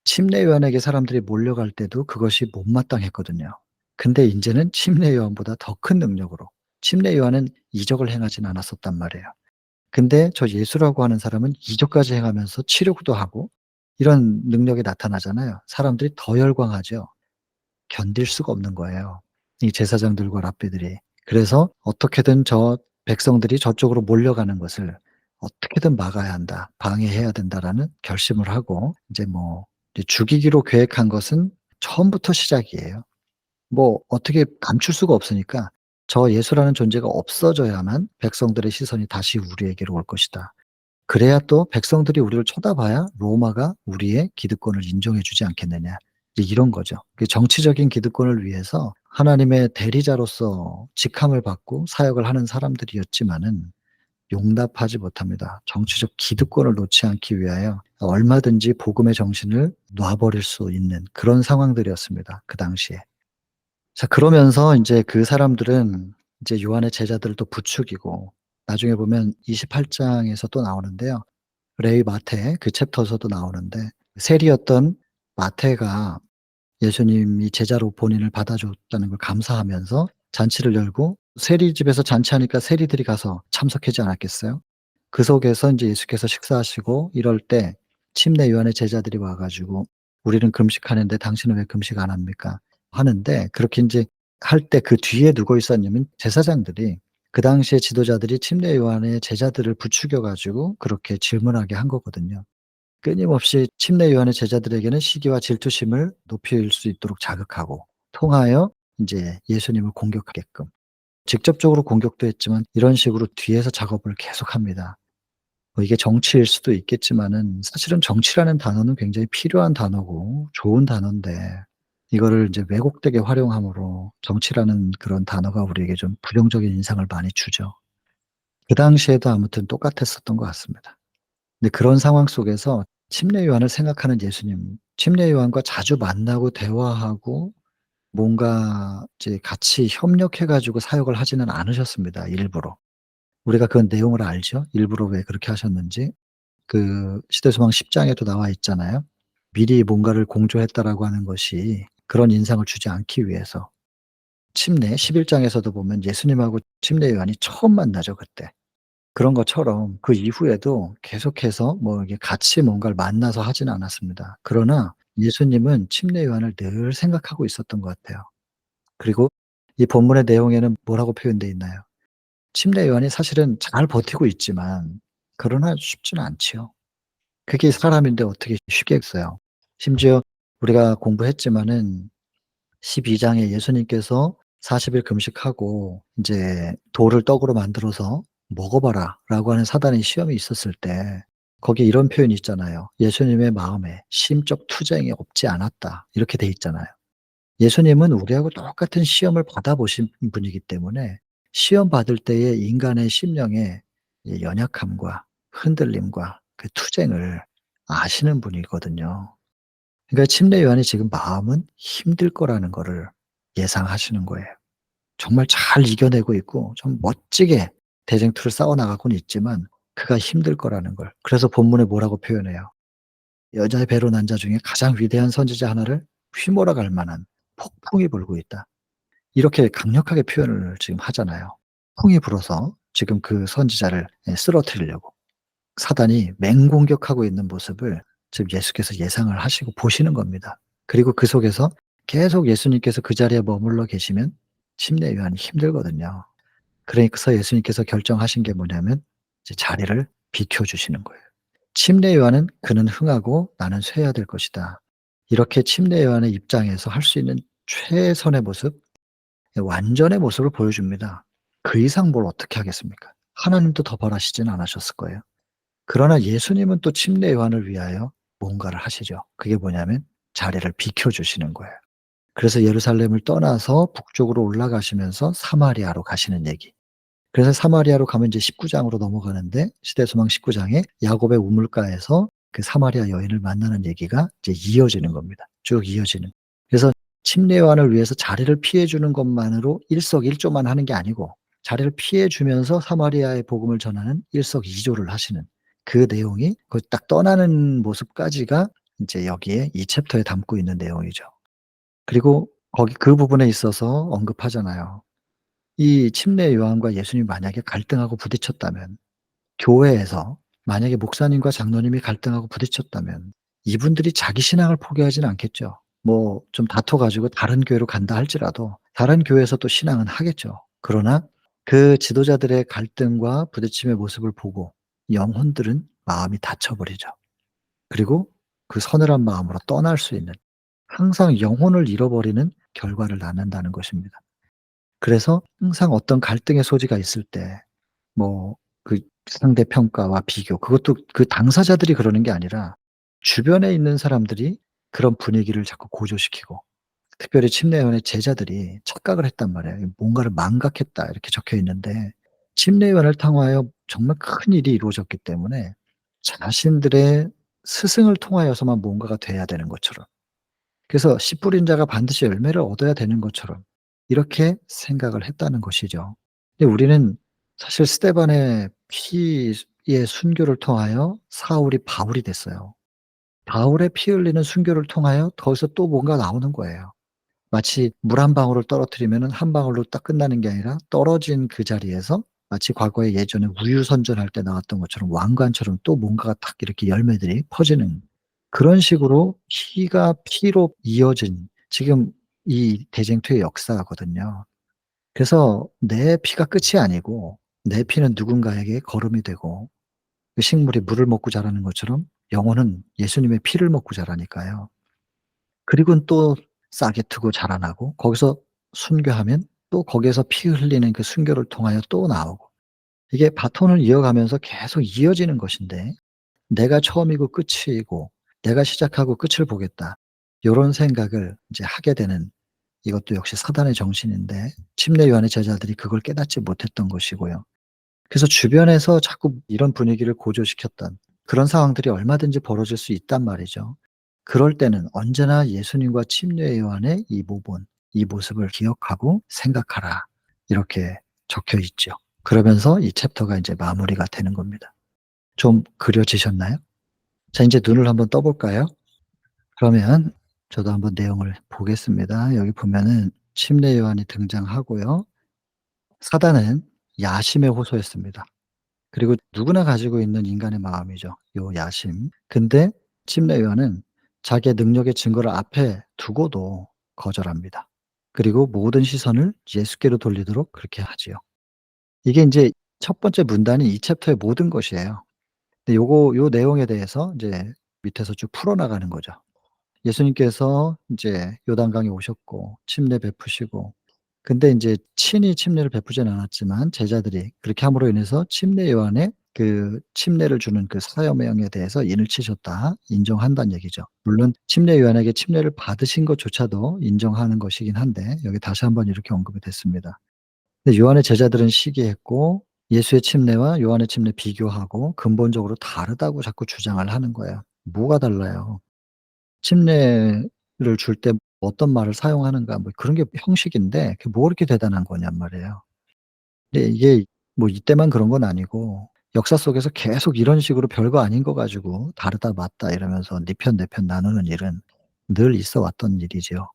침례 요한에게 사람들이 몰려갈 때도 그것이 못마땅했거든요. 근데 인제는 침례 요한보다 더 큰 능력으로, 침례 요한은 이적을 행하진 않았었단 말이에요. 근데 저 예수라고 하는 사람은 이적까지 행하면서 치료도 하고 이런 능력이 나타나잖아요. 사람들이 더 열광하죠. 견딜 수가 없는 거예요, 이 제사장들과 랍비들이. 그래서 어떻게든 저 백성들이 저쪽으로 몰려가는 것을 어떻게든 막아야 한다. 방해해야 된다라는 결심을 하고 이제 뭐 이제 죽이기로 계획한 것은 처음부터 시작이에요. 뭐 어떻게 감출 수가 없으니까 '저 예수라는 존재가 없어져야만 백성들의 시선이 다시 우리에게로 올 것이다. 그래야 또 백성들이 우리를 쳐다봐야 로마가 우리의 기득권을 인정해 주지 않겠느냐.' 이제 이런 거죠. 그 정치적인 기득권을 위해서 하나님의 대리자로서 직함을 받고 사역을 하는 사람들이었지만은 용납하지 못합니다. 정치적 기득권을 놓지 않기 위하여 얼마든지 복음의 정신을 놔 버릴 수 있는 그런 상황들이었습니다, 그 당시에. 자, 그러면서 인제 그 사람들은 이제 요한의 제자들을 또 부추기고 나중에 보면 28 장에서 또 나오는데요. 레위 마태 그 챕터에서도 나오는데 세리였던 마태가 예수님이 제자로 본인을 받아줬다는 걸 감사하면서 잔치를 열고 세리 집에서 잔치하니까 세리들이 가서 참석하지 않았겠어요? 그 속에서 인제 예수께서 식사하시고 이럴 때 침례 요한의 제자들이 와 가지고 "우리는 금식하는데 당신은 왜 금식 안 합니까?" 하는데 그렇게 인제 할 때 그 뒤에 누가 있었냐면 제사장들이 그 당시에 지도자들이 침례 요한의 제자들을 부추겨 가지고 그렇게 질문하게 한 거거든요. 끊임없이 침례 요한의 제자들에게는 시기와 질투심을 높일 수 있도록 자극하고 통하여 인제 예수님을 공격하게끔. 직접적으로 공격도 했지만 이런 식으로 뒤에서 작업을 계속합니다. 뭐 이게 정치일 수도 있겠지만은 사실은 정치라는 단어는 굉장히 필요한 단어고 좋은 단어인데 이거를 인제 왜곡되게 활용함으로 정치라는 그런 단어가 우리에게 좀 부정적인 인상을 많이 주죠. 그 당시에도 아무튼 똑같았었던 것 같습니다. 근데 그런 상황 속에서 침례 요한을 생각하는 예수님, 침례 요한과 자주 만나고 대화하고 뭔가 이제 같이 협력해 가지고 사역을 하지는 않으셨습니다, 일부러. 우리가 그 내용을 알죠? 일부러 왜 그렇게 하셨는지. 그 시대소망 10 장에도 나와 있잖아요. 미리 뭔가를 공조했다라고 하는 것이 그런 인상을 주지 않기 위해서. 침례 11 장에서도 보면 예수님하고 침례 요한이 처음 만나죠, 그때. 그런 것처럼 그 이후에도 계속해서 뭐 이게 같이 뭔가를 만나서 하지는 않았습니다. 그러나 예수님은 침례 요한을 늘 생각하고 있었던 것 같아요. 그리고 이 본문의 내용에는 뭐라고 표현되어 있나요? 침례 요한이 사실은 잘 버티고 있지만 그러나 쉽지는 않지요. 그게 사람인데 어떻게 쉽겠어요. 심지어 우리가 공부했지만은 12 장에 예수님께서 40일 금식하고 인제 돌을 떡으로 만들어서 "먹어 봐라."라고 하는 사단의 시험이 있었을 때 거기에 이런 표현이 있잖아요. "예수님의 마음에 심적 투쟁이 없지 않았다." 이렇게 돼 있잖아요. 예수님은 우리하고 똑같은 시험을 받아 보신 분이기 때문에 시험 받을 때의 인간의 심령의 이 연약함과 흔들림과 그 투쟁을 아시는 분이거든요. 그러니까 침례 요한이 지금 마음은 힘들 거라는 거를 예상하시는 거예요. 정말 잘 이겨내고 있고 좀 멋지게 대쟁투를 싸워 나가고는 있지만 그가 힘들 거라는 걸. 그래서 본문에 뭐라고 표현해요. "여자의 배로 난 자 중에 가장 위대한 선지자 하나를 휘몰아 갈 만한 폭풍이 불고 있다." 이렇게 강력하게 표현을 지금 하잖아요. 풍이 불어서 지금 그 선지자를 쓰러뜨리려고 사단이 맹공격하고 있는 모습을 지금 예수께서 예상을 하시고 보시는 겁니다. 그리고 그 속에서 계속 예수님께서 그 자리에 머물러 계시면 침례 요한이 힘들거든요. 그래서 예수님께서 결정하신 게 뭐냐면 이제 자리를 비켜 주시는 거예요. 침례 요한은 "그는 흥하고 나는 쇠해야 될 것이다." 이렇게 침례 요한의 입장에서 할 수 있는 최선의 모습, 완전의 모습을 보여줍니다. 그 이상 뭘 어떻게 하겠습니까? 하나님도 더 바라시지는 않으셨을 거예요. 그러나 예수님은 또 침례 요한을 위하여 뭔가를 하시죠. 그게 뭐냐면 자리를 비켜 주시는 거예요. 그래서 예루살렘을 떠나서 북쪽으로 올라가시면서 사마리아로 가시는 얘기. 그래서 사마리아로 가면 이제 19 장으로 넘어가는데 시대소망 19 장에 야곱의 우물가에서 그 사마리아 여인을 만나는 얘기가 이제 이어지는 겁니다. 쭉 이어지는. 그래서 침례 요한을 위해서 자리를 피해 주는 것만으로 일석일조만 하는 게 아니고 자리를 피해 주면서 사마리아의 복음을 전하는 일석이조를 하시는 그 내용이 그 딱 떠나는 모습까지가 인제 여기에 이 챕터에 담고 있는 내용이죠. 그리고 거기 그 부분에 있어서 언급하잖아요. 이 침례 요한과 예수님이 만약에 갈등하고 부딪혔다면 교회에서 만약에 목사님과 장로님이 갈등하고 부딪혔다면 이분들이 자기 신앙을 포기하지는 않겠죠. 뭐 좀 다퉈 가지고 다른 교회로 간다 할지라도 다른 교회에서 또 신앙은 하겠죠. 그러나 그 지도자들의 갈등과 부딪힘의 모습을 보고 영혼들은 마음이 닫혀 버리죠. 그리고 그 서늘한 마음으로 떠날 수 있는 항상 영혼을 잃어버리는 결과를 낳는다는 것입니다. 그래서 항상 어떤 갈등의 소지가 있을 때 뭐 그 상대 평가와 비교 그것도 그 당사자들이 그러는 게 아니라 주변에 있는 사람들이 그런 분위기를 자꾸 고조시키고 특별히 침례요한의 제자들이 착각을 했단 말이에요. '뭔가를 망각했다.' 이렇게 적혀 있는데 침례요한을 통하여 정말 큰 일이 이루어졌기 때문에 자신들의 스승을 통하여서만 뭔가가 돼야 되는 것처럼 그래서 씨 뿌린 자가 반드시 열매를 얻어야 되는 것처럼 이렇게 생각을 했다는 것이죠. 근데 우리는 사실 스데반의 피의 순교를 통하여 사울이 바울이 됐어요. 바울의 피 흘리는 순교를 통하여 거기서 또 뭔가 나오는 거예요. 마치 물 한 방울을 떨어뜨리면은 한 방울로 딱 끝나는 게 아니라 떨어진 그 자리에서 마치 과거에 예전에 우유 선전할 때 나왔던 것처럼 왕관처럼 또 뭔가가 탁 이렇게 열매들이 퍼지는 그런 식으로 피가 피로 이어진 지금 이 대쟁투의 역사거든요. 그래서 내 피가 끝이 아니고 내 피는 누군가에게 거름이 되고 그 식물이 물을 먹고 자라는 것처럼 영혼은 예수님의 피를 먹고 자라니까요. 그리고는 또 싹이 트고 자라나고 거기서 순교하면 또 거기에서 피 흘리는 그 순교를 통하여 또 나오고, 이게 바톤을 이어가면서 계속 이어지는 것인데, '내가 처음이고 끝이고 내가 시작하고 끝을 보겠다.' 요런 생각을 이제 하게 되는, 이것도 역시 사단의 정신인데 침례 요한의 제자들이 그걸 깨닫지 못했던 것이고요. 그래서 주변에서 자꾸 이런 분위기를 고조시켰던 그런 상황들이 얼마든지 벌어질 수 있단 말이죠. 그럴 때는 언제나 예수님과 침례 요한의 이 모본, 이 모습을 기억하고 생각하라. 이렇게 적혀 있죠. 그러면서 이 챕터가 이제 마무리가 되는 겁니다. 좀 그려지셨나요? 자, 인제 눈을 한번 떠 볼까요? 그러면 저도 한번 내용을 보겠습니다. 여기 보면은 침례 요한이 등장하고요. 사단은 야심에 호소했습니다. 그리고 누구나 가지고 있는 인간의 마음이죠, 요 야심. 근데 침례 요한은 자기의 능력의 증거를 앞에 두고도 거절합니다. 그리고 모든 시선을 예수께로 돌리도록 그렇게 하지요. 이게 인제 첫 번째 문단이 이 챕터의 모든 것이에요. 근데 요 내용에 대해서 인제 밑에서 쭉 풀어나가는 거죠. 예수님께서 인제 요단강에 오셨고 침례 베푸시고, 근데 인제 친히 침례를 베푸지는 않았지만 제자들이 그렇게 함으로 인해서 침례 요한의 그 침례를 주는 그 사명에 대해서 인을 치셨다. 인정한다는 얘기죠. 물론 침례 요한에게 침례를 받으신 것조차도 인정하는 것이긴 한데 여기 다시 한번 이렇게 언급이 됐습니다. 근데 요한의 제자들은 시기했고 예수의 침례와 요한의 침례 비교하고 근본적으로 다르다고 자꾸 주장을 하는 거예요. 뭐가 달라요? 침례를 줄 때 어떤 말을 사용하는가 뭐 그런 게 형식인데 그게 뭐 그렇게 대단한 거냔 말이에요. 근데 이게 뭐 이때만 그런 건 아니고 역사 속에서 계속 이런 식으로 별거 아닌 거 가지고 다르다 맞다 이러면서 네 편 내 편 나누는 일은 늘 있어 왔던 일이지요.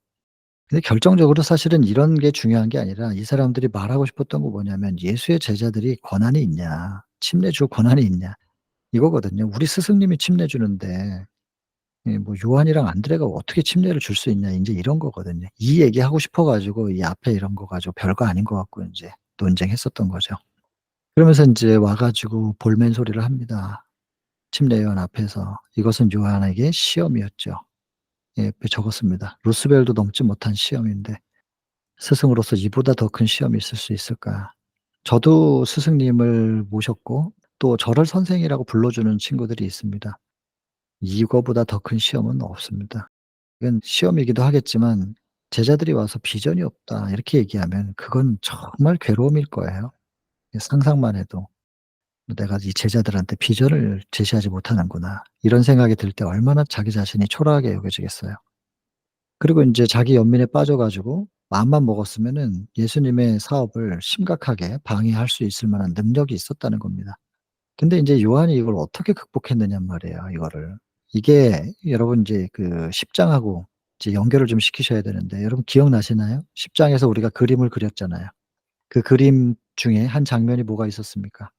근데 결정적으로 사실은 이런 게 중요한 게 아니라 이 사람들이 말하고 싶었던 거 뭐냐면 '예수의 제자들이 권한이 있냐? 침례 줄 권한이 있냐?' 이거거든요. 우리 스승님이 침례 주는데 예 뭐 요한이랑 안드레가 어떻게 침례를 줄 수 있냐 인제 이런 거거든요. 이 얘기하고 싶어 가지고 이 앞에 이런 거 가지고 별거 아닌 것 같고 인제 논쟁했었던 거죠. 그러면서 인제 와 가지고 볼멘 소리를 합니다. 침례 요한 앞에서. 이것은 요한에게 시험이었죠. 예 옆에 적었습니다. 루스벨도 넘지 못한 시험인데 스승으로서 이보다 더 큰 시험이 있을 수 있을까? 저도 스승님을 모셨고 또 저를 선생이라고 불러주는 친구들이 있습니다. 이거보다 더 큰 시험은 없습니다. 이건 시험이기도 하겠지만 제자들이 와서 "비전이 없다." 이렇게 얘기하면 그건 정말 괴로움일 거예요. 상상만 해도 '내가 이 제자들한테 비전을 제시하지 못하는구나.' 이런 생각이 들 때 얼마나 자기 자신이 초라하게 여겨지겠어요. 그리고 인제 자기 연민에 빠져 가지고 마음만 먹었으면은 예수님의 사업을 심각하게 방해할 수 있을 만한 능력이 있었다는 겁니다. 근데 인제 요한이 이걸 어떻게 극복했느냔 말이에요, 이거를. 이게 여러분 인제 그 10 장하고 이제 연결을 좀 시키셔야 되는데 여러분 기억나시나요? 10 장에서 우리가 그림을 그렸잖아요. 그 그림 중에 한 장면이 뭐가 있었습니까?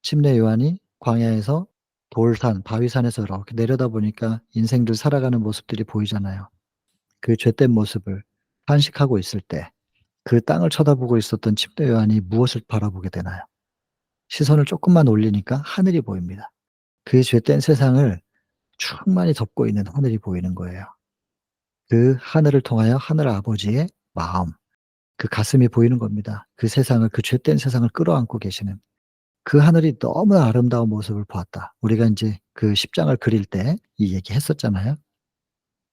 침례 요한이 광야에서 돌산, 바위산에서 이렇게 내려다 보니까 인생들 살아가는 모습들이 보이잖아요. 그 죄된 모습을 탄식하고 있을 때 그 땅을 쳐다보고 있었던 침례 요한이 무엇을 바라보게 되나요? 시선을 쪼끔만 올리니까 하늘이 보입니다. 그 죄된 세상을 충만히 덮고 있는 하늘이 보이는 거예요. 그 하늘을 통하여 하늘 아버지의 마음, 그 가슴이 보이는 겁니다. 그 세상을, 그 죄된 세상을 끌어안고 계시는 그 하늘이 너무나 아름다운 모습을 보았다. 우리가 인제 그 10 장을 그릴 때 이 얘기했었잖아요.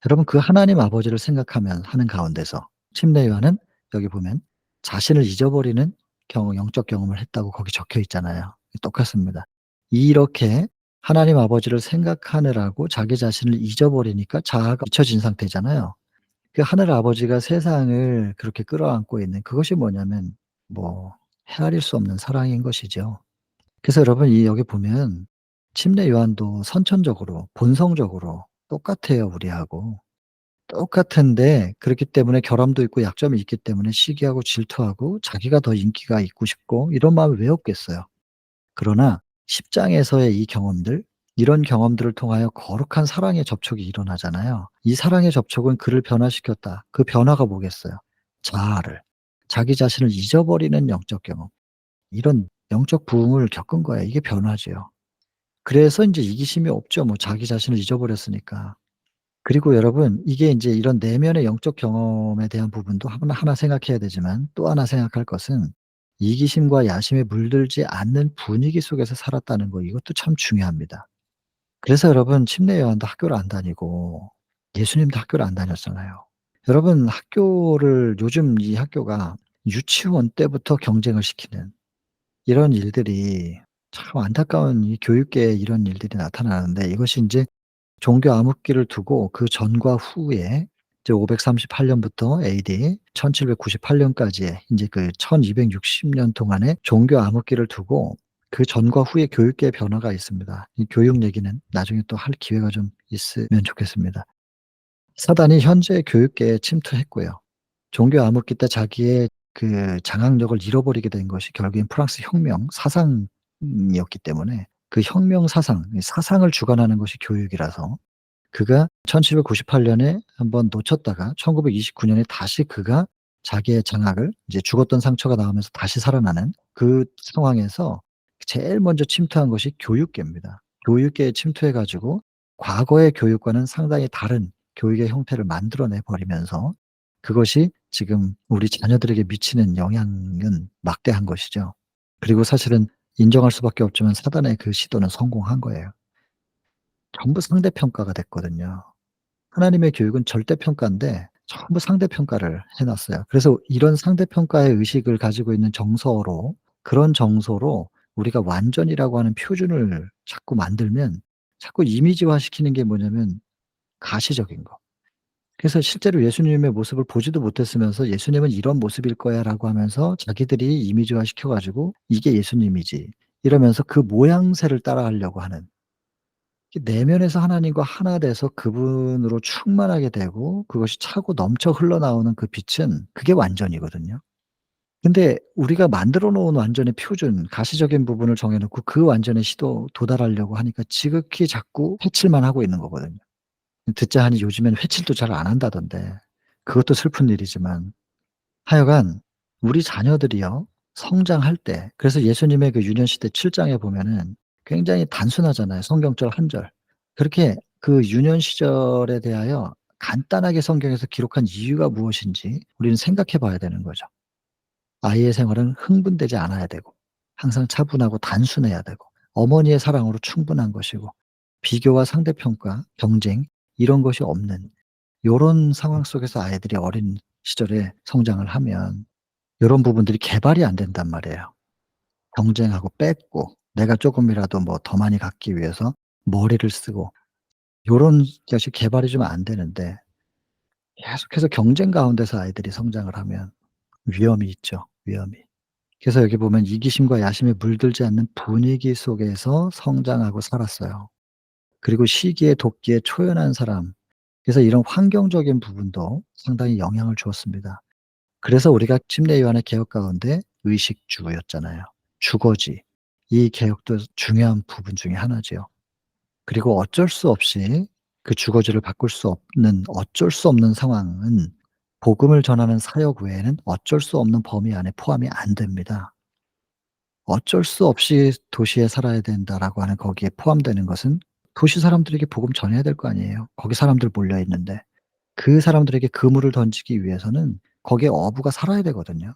여러분 그 하나님 아버지를 생각하면 하는 가운데서 침례 요한은 여기 보면 자신을 잊어버리는 영적 경험을 했다고 거기 적혀 있잖아요. 똑같습니다. 이렇게 하나님 아버지를 생각하느라고 자기 자신을 잊어버리니까 자아가 잊혀진 상태잖아요. 그 하늘 아버지가 세상을 그렇게 끌어안고 있는 그것이 뭐냐면 뭐 헤아릴 수 없는 사랑인 것이죠. 그래서 여러분 이 여기 보면 침례 요한도 선천적으로 본성적으로 똑같아요, 우리하고. 똑같은데 그렇기 때문에 결함도 있고 약점이 있기 때문에 시기하고 질투하고 자기가 더 인기가 있고 싶고 이런 마음이 왜 없겠어요. 그러나 10 장에서의 이 경험들, 이런 경험들을 통하여 거룩한 사랑의 접촉이 일어나잖아요. 이 사랑의 접촉은 그를 변화시켰다. 그 변화가 뭐겠어요? 자아를, 자기 자신을 잊어버리는 영적 경험. 이런 영적 부흥을 겪은 거예요. 이게 변화지요. 그래서 인제 이기심이 없죠. 뭐 자기 자신을 잊어버렸으니까. 그리고 여러분 이게 인제 이런 내면의 영적 경험에 대한 부분도 하나 생각해야 되지만 또 하나 생각할 것은 이기심과 야심에 물들지 않는 분위기 속에서 살았다는 거, 이것도 참 중요합니다. 그래서 여러분 침례 요한도 학교를 안 다니고 예수님도 학교를 안 다녔잖아요. 여러분 학교를, 요즘 이 학교가 유치원 때부터 경쟁을 시키는 이런 일들이, 참 안타까운 이 교육계에 이런 일들이 나타나는데, 이것이 인제 종교 암흑기를 두고 그 전과 후에 이제 538 년부터 AD 1798 년까지의 인제 그 1260년 동안의 종교 암흑기를 두고 그 전과 후의 교육계의 변화가 있습니다. 이 교육 얘기는 나중에 또 할 기회가 좀 있으면 좋겠습니다. 사단이 현재 교육계에 침투했고요. 종교 암흑기 때 자기의 그 장악력을 잃어버리게 된 것이 결국엔 프랑스 혁명 사상이었기 때문에, 그 혁명 사상, 이 사상을 주관하는 것이 교육이라서 그가 1798 년에 한번 놓쳤다가 1929 년에 다시 그가 자기의 장악을, 이제 죽었던 상처가 나오면서 다시 살아나는 그 상황에서 제일 먼저 침투한 것이 교육계입니다. 교육계에 침투해 가지고 과거의 교육과는 상당히 다른 교육의 형태를 만들어내 버리면서 그것이 지금 우리 자녀들에게 미치는 영향은 막대한 것이죠. 그리고 사실은 인정할 수밖에 없지만 사단의 그 시도는 성공한 거예요. 전부 상대평가가 됐거든요. 하나님의 교육은 절대평가인데 전부 상대평가를 해 놨어요. 그래서 이런 상대평가의 의식을 가지고 있는 정서로, 그런 정서로 우리가 완전이라고 하는 표준을 자꾸 만들면, 자꾸 이미지화시키는 게 뭐냐면 가시적인 거. 그래서 실제로 예수님의 모습을 보지도 못했으면서 '예수님은 이런 모습일 거야.'라고 하면서 자기들이 이미지화 시켜 가지고 '이게 예수님이지.' 이러면서 그 모양새를 따라하려고 하는, 이 내면에서 하나님과 하나 돼서 그분으로 충만하게 되고 그것이 차고 넘쳐 흘러나오는 그 빛은 그게 완전이거든요. 근데 우리가 만들어 놓은 완전의 표준, 가시적인 부분을 정해 놓고 그 완전에 도달하려고 하니까 지극히 자꾸 회칠만 하고 있는 거거든요. 듣자 하니 요즘에는 회칠도 잘 안 한다던데, 그것도 슬픈 일이지만 하여간 우리 자녀들이요, 성장할 때, 그래서 예수님의 그 유년 시대 7 장에 보면은 굉장히 단순하잖아요, 성경절 한 절. 그렇게 그 유년 시절에 대하여 간단하게 성경에서 기록한 이유가 무엇인지 우리는 생각해 봐야 되는 거죠. 아이의 생활은 흥분되지 않아야 되고 항상 차분하고 단순해야 되고 어머니의 사랑으로 충분한 것이고 비교와 상대평가, 경쟁 이런 것이 없는 요런 상황 속에서 아이들이 어린 시절에 성장을 하면 요런 부분들이 개발이 안 된단 말이에요. 경쟁하고 뺏고 내가 쪼금이라도 뭐 더 많이 갖기 위해서 머리를 쓰고 요런 것이 개발이 좀 안 되는데, 계속해서 경쟁 가운데서 아이들이 성장을 하면 위험이 있죠, 위험이. 그래서 여기 보면 이기심과 야심에 물들지 않는 분위기 속에서 성장하고 살았어요. 그리고 시기에 돕기에 초연한 사람. 그래서 이런 환경적인 부분도 상당히 영향을 주었습니다. 그래서 우리가 침례 요한의 개혁 가운데 의식주였잖아요. 주거지. 이 개혁도 중요한 부분 중에 하나지요. 그리고 어쩔 수 없이 그 주거지를 바꿀 수 없는, 어쩔 수 없는 상황은 복음을 전하는 사역 외에는 어쩔 수 없는 범위 안에 포함이 안 됩니다. 어쩔 수 없이 도시에 살아야 된다라고 하는 거기에 포함되는 것은 도시 사람들에게 복음 전해야 될 거 아니에요. 거기 사람들 몰려 있는데. 그 사람들에게 그물을 던지기 위해서는 거기에 어부가 살아야 되거든요.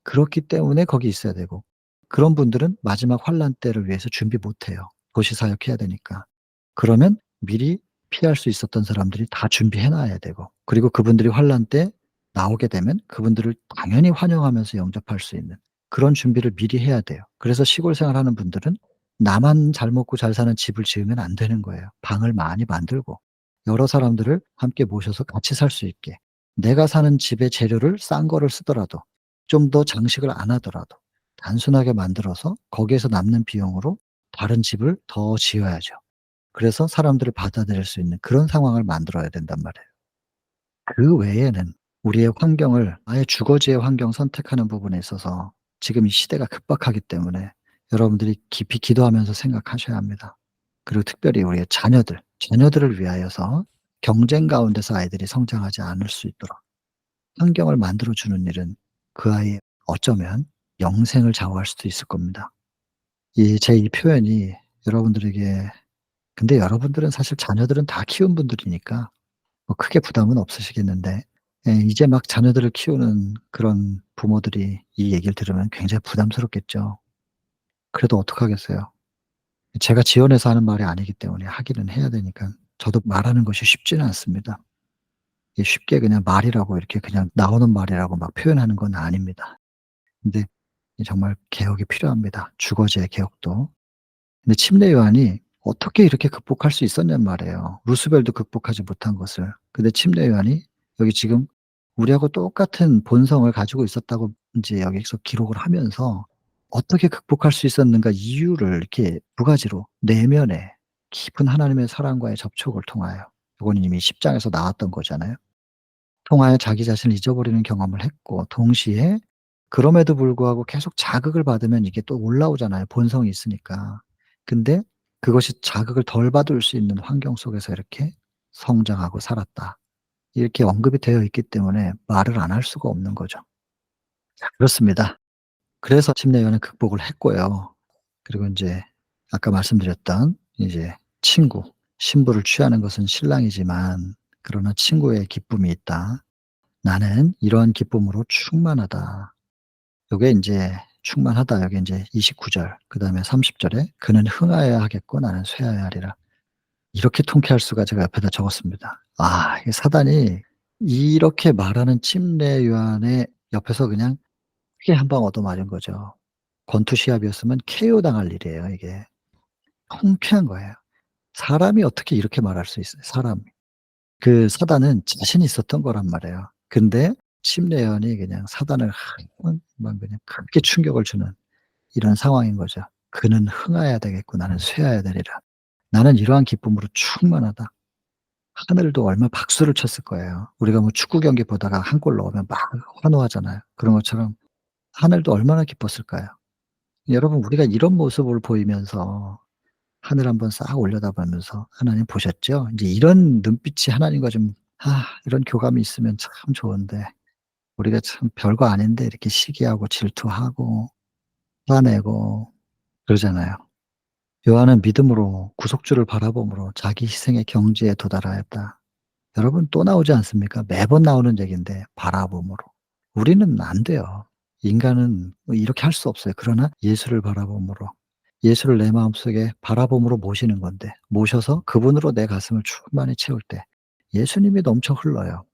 그렇기 때문에 거기 있어야 되고, 그런 분들은 마지막 환란 때를 위해서 준비 못 해요. 도시 사역해야 되니까. 그러면 미리 피할 수 있었던 사람들이 다 준비해 놔야 되고, 그리고 그분들이 환란 때 나오게 되면 그분들을 당연히 환영하면서 영접할 수 있는 그런 준비를 미리 해야 돼요. 그래서 시골 생활하는 분들은 나만 잘 먹고 잘 사는 집을 지으면 안 되는 거예요. 방을 많이 만들고 여러 사람들을 함께 모셔서 같이 살 수 있게, 내가 사는 집의 재료를 싼 거를 쓰더라도 좀 더 장식을 안 하더라도 단순하게 만들어서 거기에서 남는 비용으로 다른 집을 더 지어야죠. 그래서 사람들을 받아들일 수 있는 그런 상황을 만들어야 된단 말이에요. 그 외에는 우리의 환경을 아예 주거지의 환경 선택하는 부분에 있어서 지금 이 시대가 급박하기 때문에 여러분들이 깊이 기도하면서 생각하셔야 합니다. 그리고 특별히 우리의 자녀들을 위하여서 경쟁 가운데서 아이들이 성장하지 않을 수 있도록 환경을 만들어 주는 일은 그 아이의 어쩌면 영생을 좌우할 수도 있을 겁니다. 이 표현이 여러분들에게, 근데 여러분들은 사실 자녀들은 다 키운 분들이니까 뭐 크게 부담은 없으시겠는데, 예, 이제 막 자녀들을 키우는 그런 부모들이 이 얘기를 들으면 굉장히 부담스럽겠죠. 그래도 어떡하겠어요. 제가 지원해서 하는 말이 아니기 때문에 하기는 해야 되니까 저도 말하는 것이 쉽지는 않습니다. 이게 쉽게 그냥 말이라고 이렇게 그냥 나오는 말이라고 막 표현하는 건 아닙니다. 근데 이 정말 개혁이 필요합니다, 주거지의 개혁도. 근데 침례 요한이 어떻게 이렇게 극복할 수 있었냔 말이에요, 루스벨도 극복하지 못한 것을. 근데 침례 요한이 여기 지금 우리하고 똑같은 본성을 가지고 있었다고 인제 여기서 기록을 하면서 어떻게 극복할 수 있었는가 이유를 이렇게 두 가지로 내면의 깊은 하나님의 사랑과의 접촉을 통하여, 요거는 이미 10 장에서 나왔던 거잖아요. 통하여 자기 자신을 잊어버리는 경험을 했고, 동시에 그럼에도 불구하고 계속 자극을 받으면 이게 또 올라오잖아요, 본성이 있으니까. 근데 그것이 자극을 덜 받을 수 있는 환경 속에서 이렇게 성장하고 살았다, 이렇게 언급이 되어 있기 때문에 말을 안 할 수가 없는 거죠. 자, 그렇습니다. 그래서 침례 요한은 극복을 했고요. 그리고 인제 아까 말씀드렸던 이제 친구, 신부를 취하는 것은 신랑이지만 그러나 친구의 기쁨이 있다. 나는 이러한 기쁨으로 충만하다. 요게 인제 충만하다, 요게 인제 29 절, 그다음에 30 절에 그는 흥하여야 하겠고 나는 쇠하여야 하리라. 이렇게 통쾌할 수가, 제가 옆에다 적었습니다. 아, 이 사단이 이렇게 말하는 침례 요한의 옆에서 그냥 크게 한 방 얻어맞은 거죠. 권투 시합이었으면 KO 당할 일이에요, 이게. 통쾌한 거예요. 사람이 어떻게 이렇게 말할 수 있어요, 사람이. 그 사단은 자신이 있었던 거란 말이에요. 근데 심레연이 그냥 사단을 막 그냥 크게 충격을 주는 이런 상황인 거죠. '그는 흥하여야 되겠고 나는 쇠하여야 되리라. 나는 이러한 기쁨으로 충만하다.' 하늘도 얼마나 박수를 쳤을 거예요. 우리가 뭐 축구 경기 보다가 한 골 넣으면 막 환호하잖아요. 그런 것처럼 하늘도 얼마나 기뻤을까요? 여러분, 우리가 이런 모습을 보이면서 하늘 한번 싹 올려다보면서 '하나님 보셨죠?' 인제 이런 눈빛이 하나님과 좀 이런 교감이 있으면 참 좋은데, 우리가 참 별거 아닌데 이렇게 시기하고 질투하고 화내고 그러잖아요. 요한은 믿음으로 구속주를 바라봄으로 자기 희생의 경지에 도달하였다. 여러분, 또 나오지 않습니까? 매번 나오는 얘기인데 바라봄으로. 우리는 안 돼요. 인간은 뭐 이렇게 할 수 없어요. 그러나 예수를 바라봄으로, 예수를 내 마음속에 바라봄으로 모시는 건데, 모셔서 그분으로 내 가슴을 충만히 채울 때 예수님이 넘쳐 흘러요.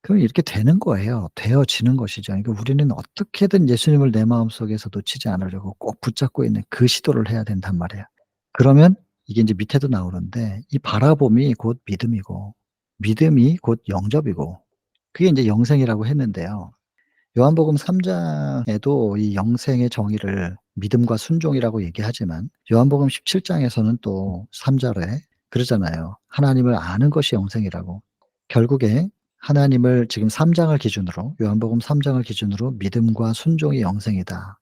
그럼 이렇게 되는 거예요. 되어지는 것이죠. 그러니까 우리는 어떻게든 예수님을 내 마음속에서 놓치지 않으려고 꼭 붙잡고 있는 그 시도를 해야 된단 말이에요. 그러면 이게 인제 밑에도 나오는데, 이 바라봄이 곧 믿음이고 믿음이 곧 영접이고 그게 인제 영생이라고 했는데요. 요한복음 3 장에도 이 영생의 정의를 믿음과 순종이라고 얘기하지만, 요한복음 17 장에서는 또 3 절에 그러잖아요. 하나님을 아는 것이 영생이라고. 결국에 하나님을 지금 3 장을 기준으로, 요한복음 3 장을 기준으로 믿음과 순종이 영생이다.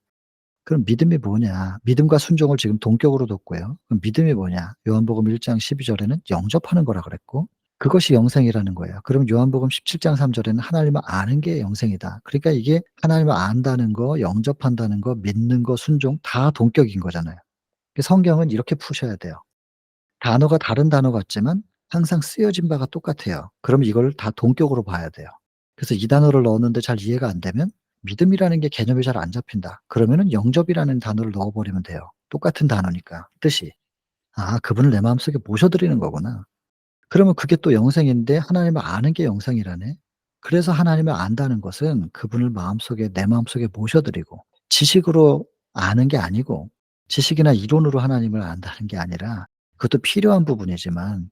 그럼 믿음이 뭐냐? 믿음과 순종을 지금 동격으로 뒀고요. 그럼 믿음이 뭐냐? 요한복음 1장 12 절에는 영접하는 거라 그랬고 그것이 영생이라는 거예요. 그럼 요한복음 17장 3 절에는 하나님을 아는 게 영생이다. 그러니까 이게 하나님을 안다는 거, 영접한다는 거, 믿는 거, 순종 다 동격인 거잖아요. 그 성경은 이렇게 푸셔야 돼요. 단어가 다른 단어 같지만 항상 쓰여진 바가 똑같아요. 그럼 이걸 다 동격으로 봐야 돼요. 그래서 이 단어를 넣었는데 잘 이해가 안 되면 믿음이라는 게 개념이 잘 안 잡힌다, 그러면은 영접이라는 단어를 넣어 버리면 돼요. 똑같은 단어니까 뜻이. '아, 그분을 내 마음속에 모셔 드리는 거구나.' 그러면 그게 또 영생인데, 하나님을 아는 게 영생이라네. 그래서 하나님을 안다는 것은 그분을 마음속에, 내 마음속에 모셔 드리고, 지식으로 아는 게 아니고 지식이나 이론으로 하나님을 안다는 게 아니라, 그것도 필요한 부분이지만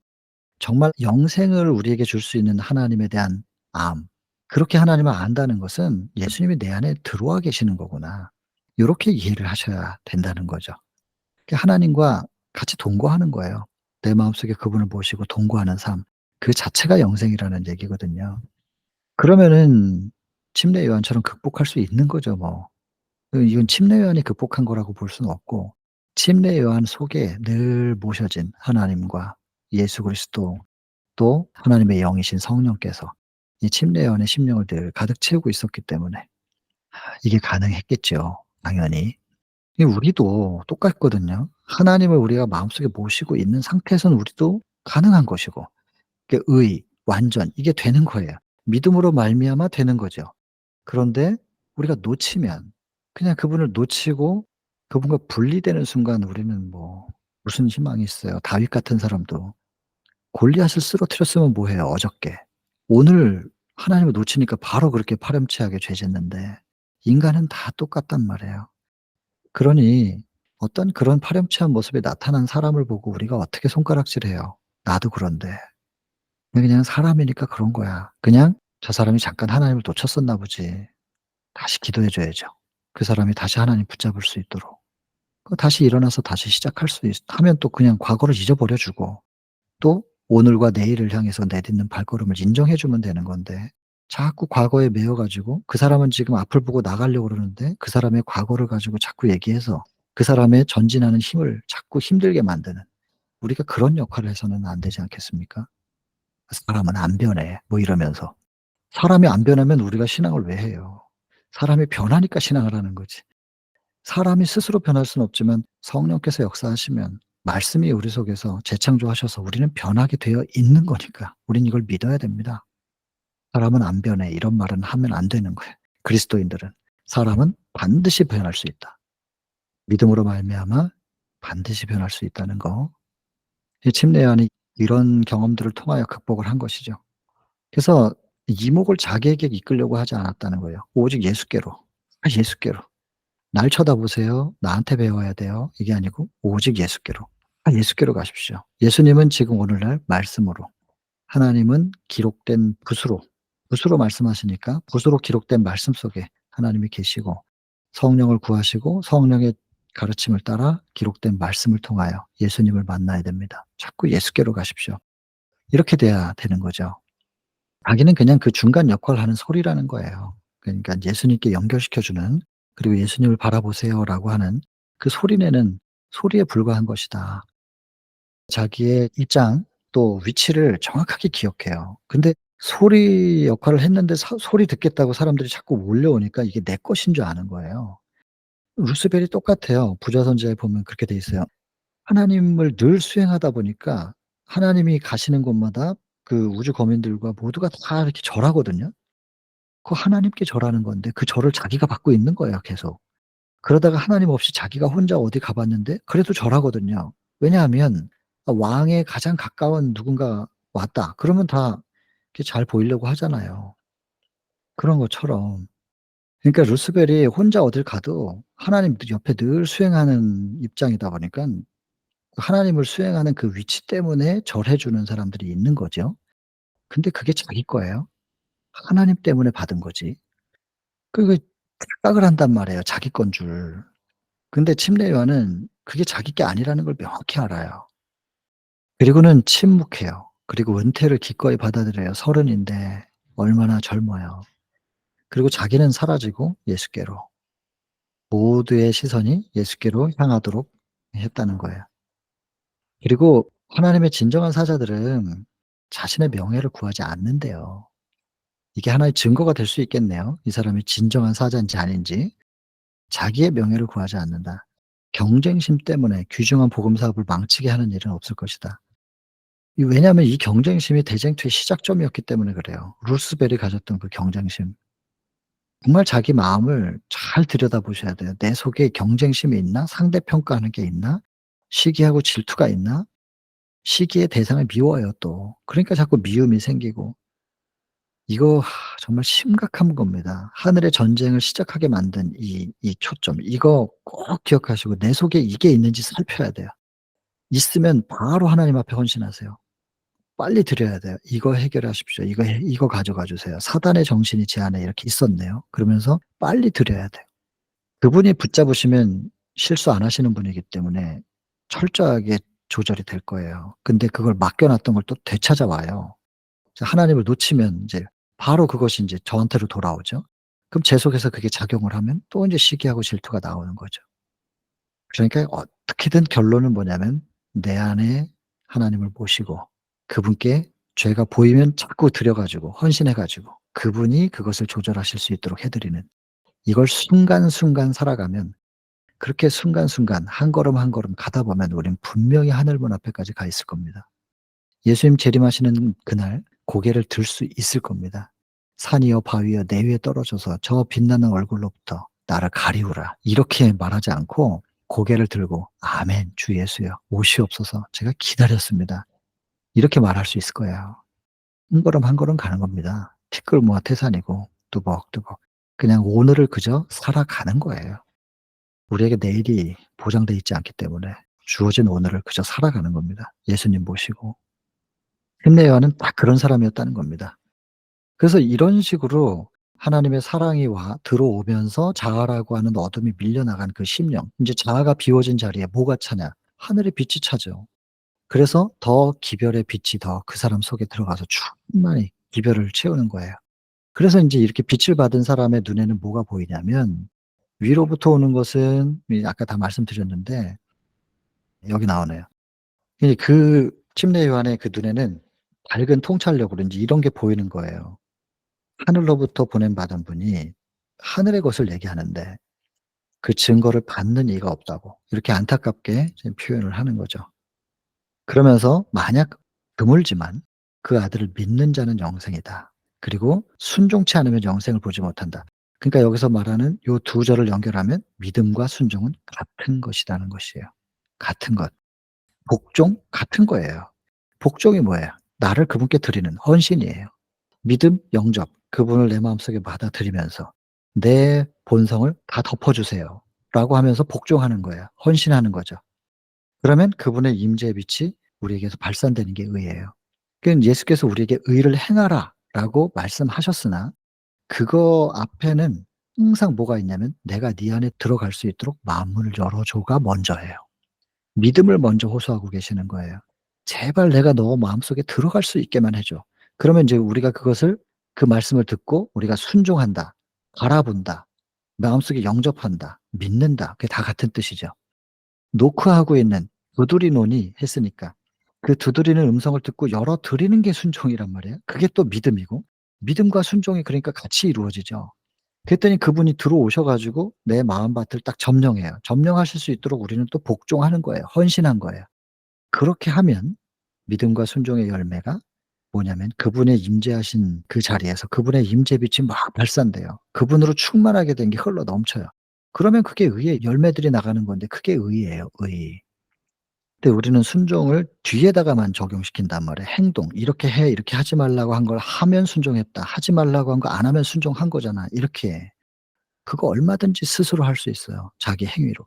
정말 영생을 우리에게 줄 수 있는 하나님에 대한 암, 그렇게 하나님을 안다는 것은 예수님이 내 안에 들어와 계시는 거구나, 요렇게 이해를 하셔야 된다는 거죠. 그 하나님과 같이 동거하는 거예요. 내 마음속에 그분을 모시고 동거하는 삶, 그 자체가 영생이라는 얘기거든요. 그러면은 침례 요한처럼 극복할 수 있는 거죠 뭐. 이건 침례 요한이 극복한 거라고 볼 수는 없고, 침례 요한 속에 늘 모셔진 하나님과 예수 그리스도, 또 하나님의 영이신 성령께서 이 침례 요한의 심령을 늘 가득 채우고 있었기 때문에 이게 가능했겠죠, 당연히. 이 우리도 똑같거든요. 하나님을 우리가 마음속에 모시고 있는 상태에서는 우리도 가능한 것이고, 그 의, 완전 이게 되는 거예요. 믿음으로 말미암아 되는 거죠. 그런데 우리가 놓치면 그냥 그분을 놓치고 그분과 분리되는 순간 우리는 뭐 무슨 희망이 있어요. 다윗 같은 사람도 골리앗을 쓰러뜨렸으면 뭐 해요 어저께. 오늘 하나님을 놓치니까 바로 그렇게 파렴치하게 죄 짓는데 인간은 다 똑같단 말이에요. 그러니 어떤 그런 파렴치한 모습이 나타난 사람을 보고 우리가 어떻게 손가락질해요. 나도 그런데. 그냥 사람이니까 그런 거야. 그냥 저 사람이 잠깐 하나님을 놓쳤었나 보지. 다시 기도해 줘야죠. 그 사람이 다시 하나님 붙잡을 수 있도록. 다시 일어나서 다시 시작할 수 있 하면 또 그냥 과거를 잊어버려 주고 또 오늘과 내일을 향해서 내딛는 발걸음을 인정해 주면 되는 건데 자꾸 과거에 매여 가지고 그 사람은 지금 앞을 보고 나가려고 그러는데 그 사람의 과거를 가지고 자꾸 얘기해서 그 사람의 전진하는 힘을 자꾸 힘들게 만드는 우리가 그런 역할을 해서는 안 되지 않겠습니까? '사람은 안 변해.' 뭐 이러면서. 사람이 안 변하면 우리가 신앙을 왜 해요? 사람이 변하니까 신앙을 하는 거지. 사람이 스스로 변할 수는 없지만 성령께서 역사하시면 말씀이 우리 속에서 재창조하셔서 우리는 변하게 되어 있는 거니까 우린 이걸 믿어야 됩니다. "사람은 안 변해." 이런 말은 하면 안 되는 거예요. 그리스도인들은. 사람은 반드시 변할 수 있다. 믿음으로 말미암아 반드시 변할 수 있다는 거. 이 침례요한이 이런 경험들을 통하여 극복을 한 것이죠. 그래서 이목을 자기에게 이끌려고 하지 않았다는 거예요. 오직 예수께로. 예수께로. "날 쳐다보세요. 나한테 배워야 돼요." 이게 아니고 오직 예수께로. 예수께로 가십시오. 예수님은 지금 오늘날 말씀으로, 하나님은 기록된 붓으로 말씀하시니까 붓으로 기록된 말씀 속에 하나님이 계시고 성령을 구하시고 성령의 가르침을 따라 기록된 말씀을 통하여 예수님을 만나야 됩니다. 자꾸 예수께로 가십시오. 이렇게 돼야 되는 거죠. 자기는 그냥 그 중간 역할을 하는 소리라는 거예요. 그러니까 예수님께 연결시켜 주는 그리고 "예수님을 바라보세요."라고 하는 그 소리내는 소리에 불과한 것이다. 자기의 입장 또 위치를 정확하게 기억해요. 근데 소리 역할을 했는데 소리 듣겠다고 사람들이 자꾸 몰려오니까 이게 내 것인 줄 아는 거예요. 루스벨이 똑같아요. 부자 선지자에 보면 그렇게 돼 있어요. 하나님을 늘 수행하다 보니까 하나님이 가시는 곳마다 그 우주 거민들과 모두가 다 이렇게 절하거든요. 그거 하나님께 절하는 건데 그 절을 자기가 받고 있는 거예요 계속. 그러다가 하나님 없이 자기가 혼자 어디 가 봤는데 그래도 절하거든요. 왜냐하면 왕에 가장 가까운 누군가 왔다 그러면 다 이렇게 잘 보이려고 하잖아요. 그런 것처럼 그러니까 루스벨이 혼자 어딜 가도 하나님 옆에 늘 수행하는 입장이다 보니깐 하나님을 수행하는 그 위치 때문에 절해 주는 사람들이 있는 거죠. 근데 그게 자기 거예요. 하나님 때문에 받은 거지. 그 착각을 한단 말이에요, 자기 건 줄. 근데 침례 요한은 그게 자기 게 아니라는 걸 명확히 알아요. 그리고는 침묵해요. 그리고 은퇴를 기꺼이 받아들여요. 30 인데 얼마나 젊어요. 그리고 자기는 사라지고 예수께로. 모두의 시선이 예수께로 향하도록 했다는 거예요. 그리고 하나님의 진정한 사자들은 자신의 명예를 구하지 않는대요. 이게 하나의 증거가 될 수 있겠네요. 이 사람이 진정한 사자인지 아닌지. 자기의 명예를 구하지 않는다. 경쟁심 때문에 귀중한 복음 사업을 망치게 하는 일은 없을 것이다. 왜냐하면 이 경쟁심이 대쟁투의 시작점이었기 때문에 그래요. 루스벨이 가졌던 그 경쟁심. 정말 자기 마음을 잘 들여다보셔야 돼요. 내 속에 경쟁심이 있나? 상대 평가하는 게 있나? 시기하고 질투가 있나? 시기의 대상을 미워요 또. 그러니까 자꾸 미움이 생기고. 이거 정말 심각한 겁니다. 하늘의 전쟁을 시작하게 만든 이 초점. 이거 꼭 기억하시고 내 속에 이게 있는지 살펴야 돼요. 있으면 바로 하나님 앞에 헌신하세요. 빨리 드려야 돼요. "이거 해결하십시오. 이거 가져가 주세요. 사단의 정신이 제 안에 이렇게 있었네요." 그러면서 빨리 드려야 돼요. 그분이 붙잡으시면 실수 안 하시는 분이기 때문에 철저하게 조절이 될 거예요. 근데 그걸 맡겨 놨던 걸 또 되찾아와요. 하나님을 놓치면 인제 바로 그것이 인제 저한테로 돌아오죠. 그럼 제 속에서 그게 작용을 하면 또 인제 시기하고 질투가 나오는 거죠. 그러니까 어떻게든 결론은 뭐냐면 내 안에 하나님을 모시고 그분께 죄가 보이면 자꾸 드려 가지고 헌신해 가지고 그분이 그것을 조절하실 수 있도록 해 드리는 이걸 순간순간 살아가면 그렇게 순간순간 한 걸음 한 걸음 가다 보면 우린 분명히 하늘문 앞에까지 가 있을 겁니다. 예수님 재림하시는 그날 고개를 들 수 있을 겁니다. "산이여 바위여 내 위에 떨어져서 저 빛나는 얼굴로부터 나를 가리우라." 이렇게 말하지 않고 고개를 들고 "아멘. 주 예수여 오시옵소서. 제가 기다렸습니다." 이렇게 말할 수 있을 거예요. 한 걸음 한 걸음 가는 겁니다. 티끌모아 태산이고 뚜벅뚜벅. 그냥 오늘을 그저 살아가는 거예요. 우리에게 내일이 보장돼 있지 않기 때문에 주어진 오늘을 그저 살아가는 겁니다. 예수님 모시고. 흰내요한은 딱 그런 사람이었다는 겁니다. 그래서 이런 식으로 하나님의 사랑이 들어오면서 자아라고 하는 어둠이 밀려나간 그 심령, 인제 자아가 비워진 자리에 뭐가 차냐? 하늘의 빛이 차죠. 그래서 더 기별의 빛이 더 그 사람 속에 들어가서 충만히 기별을 채우는 거예요. 그래서 인제 이렇게 빛을 받은 사람의 눈에는 뭐가 보이냐면 위로부터 오는 것은 아까 다 말씀드렸는데 여기 나오네요. 그 침례 요한의 그 눈에는 밝은 통찰력으로 인제 이런 게 보이는 거예요. 하늘로부터 보냄받은 분이 하늘의 것을 얘기하는데 그 증거를 받는 이가 없다고 이렇게 안타깝게 지금 표현을 하는 거죠. 그러면서 만약 드물지만 그 아들을 믿는 자는 영생이다. 그리고 순종치 않으면 영생을 보지 못한다. 그러니까 여기서 말하는 요 두 절을 연결하면 믿음과 순종은 같은 것이라는 것이에요. 같은 것. 복종 같은 거예요. 복종이 뭐예요? 나를 그분께 드리는 헌신이에요. 믿음, 영접. 그분을 내 마음속에 받아들이면서 "내 본성을 다 덮어 주세요."라고 하면서 복종하는 거예요. 헌신하는 거죠. 그러면 그분의 임재의 빛이 우리에게서 발산되는 게 의예요. 그러니까 예수께서 우리에게 "의를 행하라."라고 말씀하셨으나 그거 앞에는 항상 뭐가 있냐면 "내가 네 안에 들어갈 수 있도록 마음문을 열어 줘."가 먼저예요. 믿음을 먼저 호소하고 계시는 거예요. "제발 내가 너 마음속에 들어갈 수 있게만 해 줘." 그러면 인제 우리가 그것을 그 말씀을 듣고 우리가 순종한다, 바라본다, 마음속에 영접한다, 믿는다. 그게 다 같은 뜻이죠. 노크하고 있는 두드리노니 했으니까 그 두드리는 음성을 듣고 열어드리는 게 순종이란 말이에요. 그게 또 믿음이고 믿음과 순종이 그러니까 같이 이루어지죠. 그랬더니 그분이 들어오셔 가지고 내 마음밭을 딱 점령해요. 점령하실 수 있도록 우리는 또 복종하는 거예요. 헌신한 거예요. 그렇게 하면 믿음과 순종의 열매가 뭐냐면 그분의 임재하신 그 자리에서 그분의 임재빛이 막 발산돼요. 그분으로 충만하게 된 게 흘러 넘쳐요. 그러면 그게 의의 열매들이 나가는 건데 그게 의예요, 의. 근데 우리는 순종을 뒤에다가만 적용시킨단 말이에요. 행동. "이렇게 해." 이렇게 하지 말라고 한 걸 하면 순종했다. 하지 말라고 한 거 안 하면 순종한 거잖아. 이렇게. 그거 얼마든지 스스로 할 수 있어요, 자기 행위로.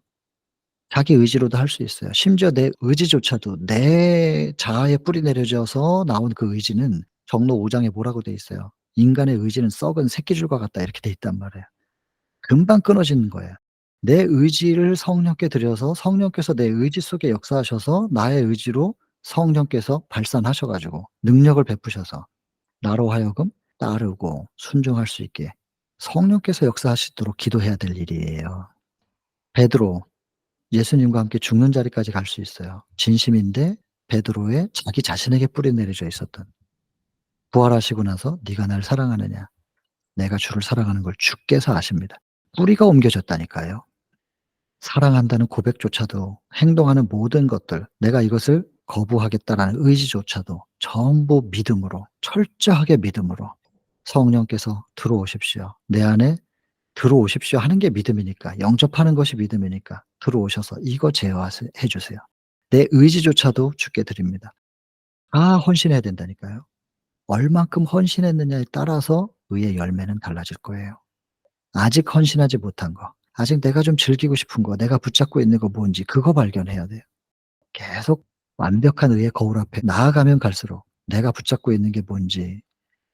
자기 의지로도 할 수 있어요. 심지어 내 의지조차도 내 자아에 뿌리 내려져서 나온 그 의지는 정로 5 장에 뭐라고 돼 있어요. "인간의 의지는 썩은 새끼줄과 같다." 이렇게 돼 있단 말이에요. 금방 끊어지는 거예요. 내 의지를 성령께 드려서 성령께서 내 의지 속에 역사하셔서 나의 의지로 성령께서 발산하셔 가지고 능력을 베푸셔서 나로 하여금 따르고 순종할 수 있게 성령께서 역사하시도록 기도해야 될 일이에요. 베드로 예수님과 함께 죽는 자리까지 갈 수 있어요. 진심인데 베드로의 자기 자신에게 뿌리 내려져 있었던 부활하시고 나서 "네가 날 사랑하느냐? 내가 주를 사랑하는 걸 주께서 아십니다." 뿌리가 옮겨졌다니까요. 사랑한다는 고백조차도 행동하는 모든 것들 '내가 이것을 거부하겠다.'라는 의지조차도 전부 믿음으로 철저하게 믿음으로 "성령께서 들어오십시오. 내 안에 들어오십시오." 하는 게 믿음이니까 영접하는 것이 믿음이니까 들어오셔서 "이거 제어해 주세요." 내 의지조차도 주께 드립니다. 다 헌신해야 된다니까요. 얼만큼 헌신했느냐에 따라서 의의 열매는 달라질 거예요. 아직 헌신하지 못한 거, 아직 내가 좀 즐기고 싶은 거, 내가 붙잡고 있는 거 뭔지 그거 발견해야 돼요. 계속 완벽한 의의 거울 앞에 나아가면 갈수록 내가 붙잡고 있는 게 뭔지,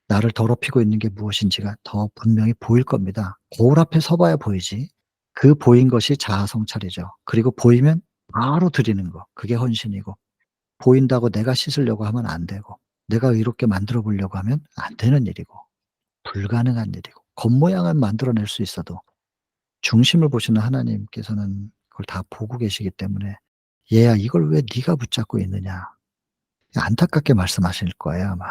나를 더럽히고 있는 게 무엇인지가 더 분명히 보일 겁니다. 거울 앞에 서 봐야 보이지. 그 보인 것이 자아 성찰이죠. 그리고 보이면 바로 드리는 거. 그게 헌신이고 보인다고 내가 씻으려고 하면 안 되고 내가 의롭게 만들어 보려고 하면 안 되는 일이고 불가능한 일이고 겉모양은 만들어낼 수 있어도 중심을 보시는 하나님께서는 그걸 다 보고 계시기 때문에 "얘야 이걸 왜 네가 붙잡고 있느냐." 안타깝게 말씀하실 거예요 아마.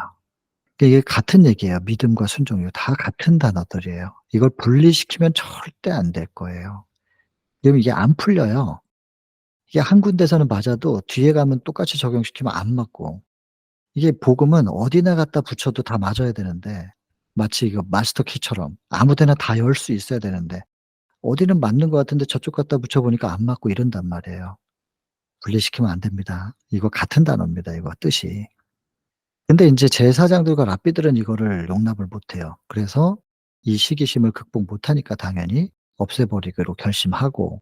이게 같은 얘기예요. 믿음과 순종이요. 다 같은 단어들이에요. 이걸 분리시키면 절대 안 될 거예요. 왜냐면 이게 안 풀려요. 이게 한 군데서는 맞아도 뒤에 가면 똑같이 적용시키면 안 맞고 이게 복음은 어디나 갖다 붙여도 다 맞아야 되는데, 마치 이거 마스터 키처럼 아무 데나 다 열 수 있어야 되는데 어디는 맞는 것 같은데 저쪽 갖다 붙여 보니까 안 맞고 이런단 말이에요. 분리시키면 안 됩니다. 이거 같은 단어입니다, 이거 뜻이. 근데 인제 제사장들과 랍비들은 이거를 용납을 못 해요. 그래서 이 시기심을 극복 못 하니까 당연히 없애 버리기로 결심하고,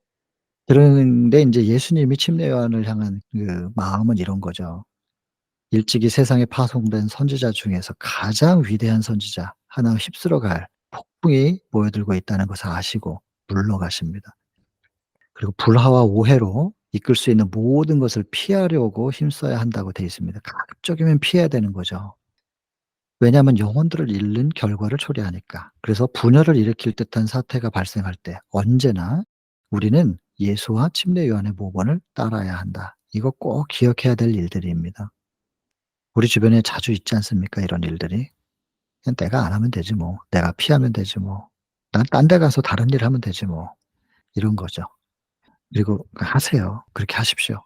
그런데 인제 예수님이 침례 요한을 향한 그 마음은 이런 거죠. 일찍이 세상에 파송된 선지자 중에서 가장 위대한 선지자 하나 휩쓸어 갈 폭풍이 모여들고 있다는 것을 아시고 물러가십니다. 그리고 불화와 오해로 이끌 수 있는 모든 것을 피하려고 힘써야 한다고 되어 있습니다. 가급적이면 피해야 되는 거죠. 왜냐하면 영혼들을 잃는 결과를 초래하니까. 그래서 분열을 일으킬 듯한 사태가 발생할 때 언제나 우리는 예수와 침례 요한의 모본을 따라야 한다. 이거 꼭 기억해야 될 일들입니다. 우리 주변에 자주 있지 않습니까, 이런 일들이? 그냥 '내가 안 하면 되지 뭐. 내가 피하면 되지 뭐. 난 딴 데 가서 다른 일 하면 되지 뭐.' 이런 거죠. 그리고 하세요. 그렇게 하십시오.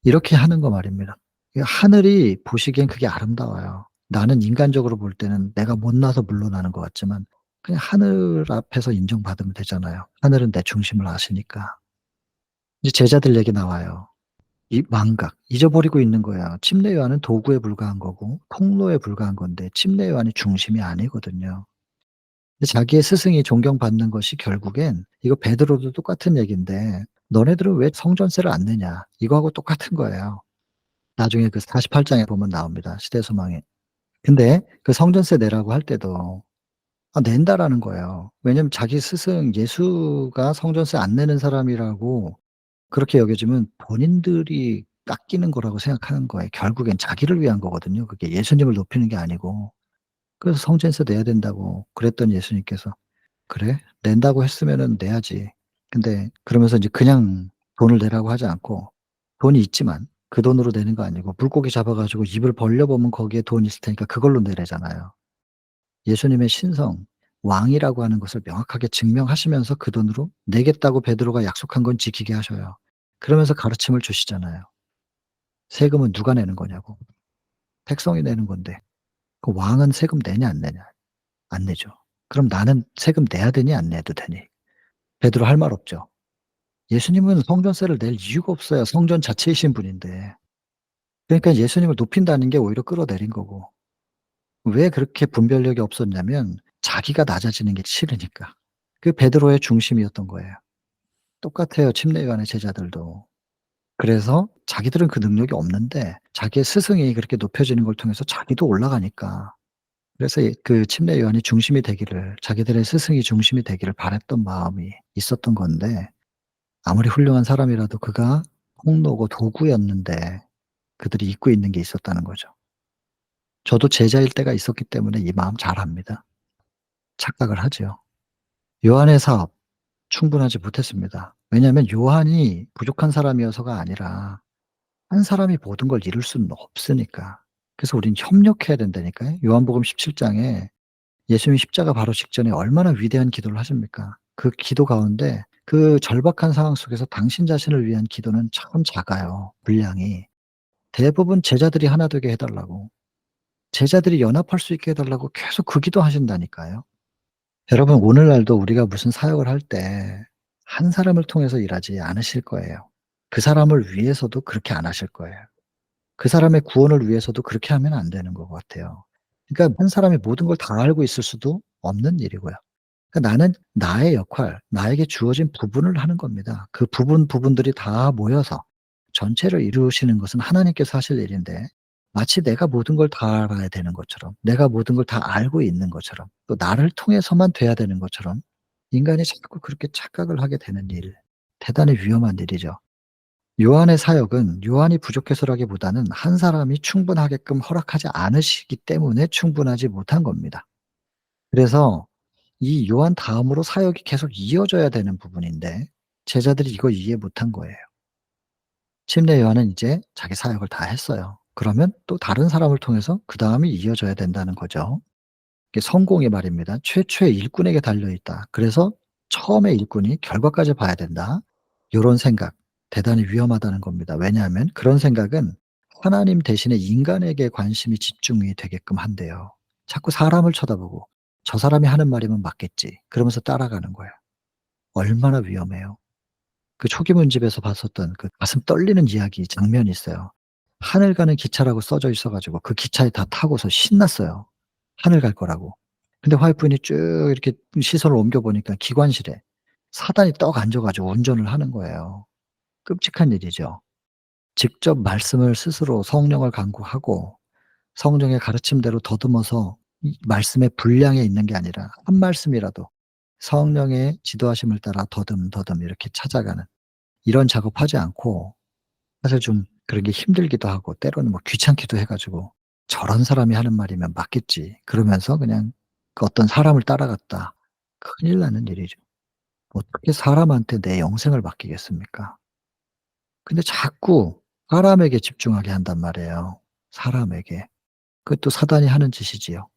이렇게 하는 거 말입니다. 이 하늘이 보시기엔 그게 아름다워요. 나는 인간적으로 볼 때는 내가 못나서 물러나는 것 같지만 그냥 하늘 앞에서 인정받으면 되잖아요. 하늘은 내 중심을 아시니까. 이제 제자들 얘기 나와요. 이 망각, 잊어버리고 있는 거야. 침례 요한은 도구에 불과한 거고 통로에 불과한 건데 침례 요한이 중심이 아니거든요. 근데 자기의 스승이 존경받는 것이 결국엔 이거 베드로도 똑같은 얘기인데 "너네들은 왜 성전세를 안 내냐." 이거하고 똑같은 거예요. 나중에 그 48 장에 보면 나옵니다, 시대소망에. 근데 그 성전세 내라고 할 때도 낸다라는 거예요. 왜냐면 자기 스승 예수가 성전세 안 내는 사람이라고 그렇게 여겨지면 본인들이 깎이는 거라고 생각하는 거예요. 결국엔 자기를 위한 거거든요, 그게 예수님을 높이는 게 아니고. 그래서 성전세 내야 된다고 그랬더니 예수님께서 "그래? 낸다고 했으면은 내야지." 근데 그러면서 인제 그냥 돈을 내라고 하지 않고 돈이 있지만 그 돈으로 내는 거 아니고 물고기 잡아 가지고 입을 벌려 보면 거기에 돈이 있을 테니까 그걸로 내라잖아요. 예수님의 신성, 왕이라고 하는 것을 명확하게 증명하시면서 그 돈으로 내겠다고 베드로가 약속한 건 지키게 하셔요. 그러면서 가르침을 주시잖아요. 세금은 누가 내는 거냐고. 백성이 내는 건데 그 왕은 세금 내냐 안 내냐? 안 내죠. 그럼 나는 세금 내야 되니 안 내도 되니? 베드로 할 말 없죠. 예수님은 성전세를 낼 이유가 없어요. 성전 자체이신 분인데. 그러니까 예수님을 높인다는 게 오히려 끌어내린 거고. 왜 그렇게 분별력이 없었냐면 자기가 낮아지는 게 싫으니까. 그 베드로의 중심이었던 거예요. 똑같아요, 침례 요한의 제자들도. 그래서 자기들은 그 능력이 없는데 자기의 스승이 그렇게 높여지는 걸 통해서 자기도 올라가니까. 그래서 그 침례 요한이 중심이 되기를, 자기들의 스승이 중심이 되기를 바랐던 마음이 있었던 건데, 아무리 훌륭한 사람이라도 그가 통로고 도구였는데 그들이 잊고 있는 게 있었다는 거죠. 저도 제자일 때가 있었기 때문에 이 마음 잘 압니다. 착각을 하죠. 요한의 사업 충분하지 못했습니다. 왜냐하면 요한이 부족한 사람이어서가 아니라 한 사람이 모든 걸 이룰 수는 없으니까. 그래서 우린 협력해야 된다니까요. 요한복음 17 장에 예수님이 십자가 바로 직전에 얼마나 위대한 기도를 하십니까? 그 기도 가운데 그 절박한 상황 속에서 당신 자신을 위한 기도는 참 작아요, 분량이. 대부분 제자들이 하나 되게 해 달라고, 제자들이 연합할 수 있게 해 달라고 계속 그 기도하신다니까요. 여러분 오늘날도 우리가 무슨 사역을 할 때 한 사람을 통해서 일하지 않으실 거예요. 그 사람을 위해서도 그렇게 안 하실 거예요. 그 사람의 구원을 위해서도 그렇게 하면 안 되는 것 같아요. 그러니까 한 사람이 모든 걸 다 알고 있을 수도 없는 일이고요. 그러니까 나는 나의 역할, 나에게 주어진 부분을 하는 겁니다. 그 부분들이 다 모여서 전체를 이루시는 것은 하나님께서 하실 일인데, 마치 내가 모든 걸 다 알아야 되는 것처럼, 내가 모든 걸 다 알고 있는 것처럼, 또 나를 통해서만 돼야 되는 것처럼 인간이 자꾸 그렇게 착각을 하게 되는 일, 대단히 위험한 일이죠. 요한의 사역은 요한이 부족해서라기보다는 한 사람이 충분하게끔 허락하지 않으시기 때문에 충분하지 못한 겁니다. 그래서 이 요한 다음으로 사역이 계속 이어져야 되는 부분인데 제자들이 이걸 이해 못한 거예요. 침례 요한은 이제 자기 사역을 다 했어요. 그러면 또 다른 사람을 통해서 그다음이 이어져야 된다는 거죠. 이게 성공의 말입니다. "최초의 일꾼에게 달려 있다." 그래서 처음의 일꾼이 결과까지 봐야 된다. 요런 생각 대단히 위험하다는 겁니다. 왜냐하면 그런 생각은 하나님 대신에 인간에게 관심이 집중이 되게끔 한대요. 자꾸 사람을 쳐다보고 '저 사람이 하는 말이면 맞겠지.' 그러면서 따라가는 거예요. 얼마나 위험해요. 그 초기문집에서 봤었던 그 가슴 떨리는 이야기 장면이 있어요. 하늘 가는 기차라고 써져 있어 가지고 그 기차에 다 타고서 신났어요, 하늘 갈 거라고. 근데 와이프분이 쭉 이렇게 시선을 옮겨 보니까 기관실에 사단이 떡 앉아 가지고 운전을 하는 거예요. 끔찍한 일이죠. 직접 말씀을 스스로 성령을 간구하고 성령의 가르침대로 더듬어서 이 말씀의 분량에 있는 게 아니라 한 말씀이라도 성령의 지도하심을 따라 더듬더듬 이렇게 찾아가는 이런 작업하지 않고 사실 좀 그런 게 힘들기도 하고 때로는 뭐 귀찮기도 해 가지고 '저런 사람이 하는 말이면 맞겠지.' 그러면서 그냥 그 어떤 사람을 따라갔다. 큰일 나는 일이죠. 어떻게 사람한테 내 영생을 맡기겠습니까? 근데 자꾸 사람에게 집중하게 한단 말이에요, 사람에게. 그것도 사단이 하는 짓이지요.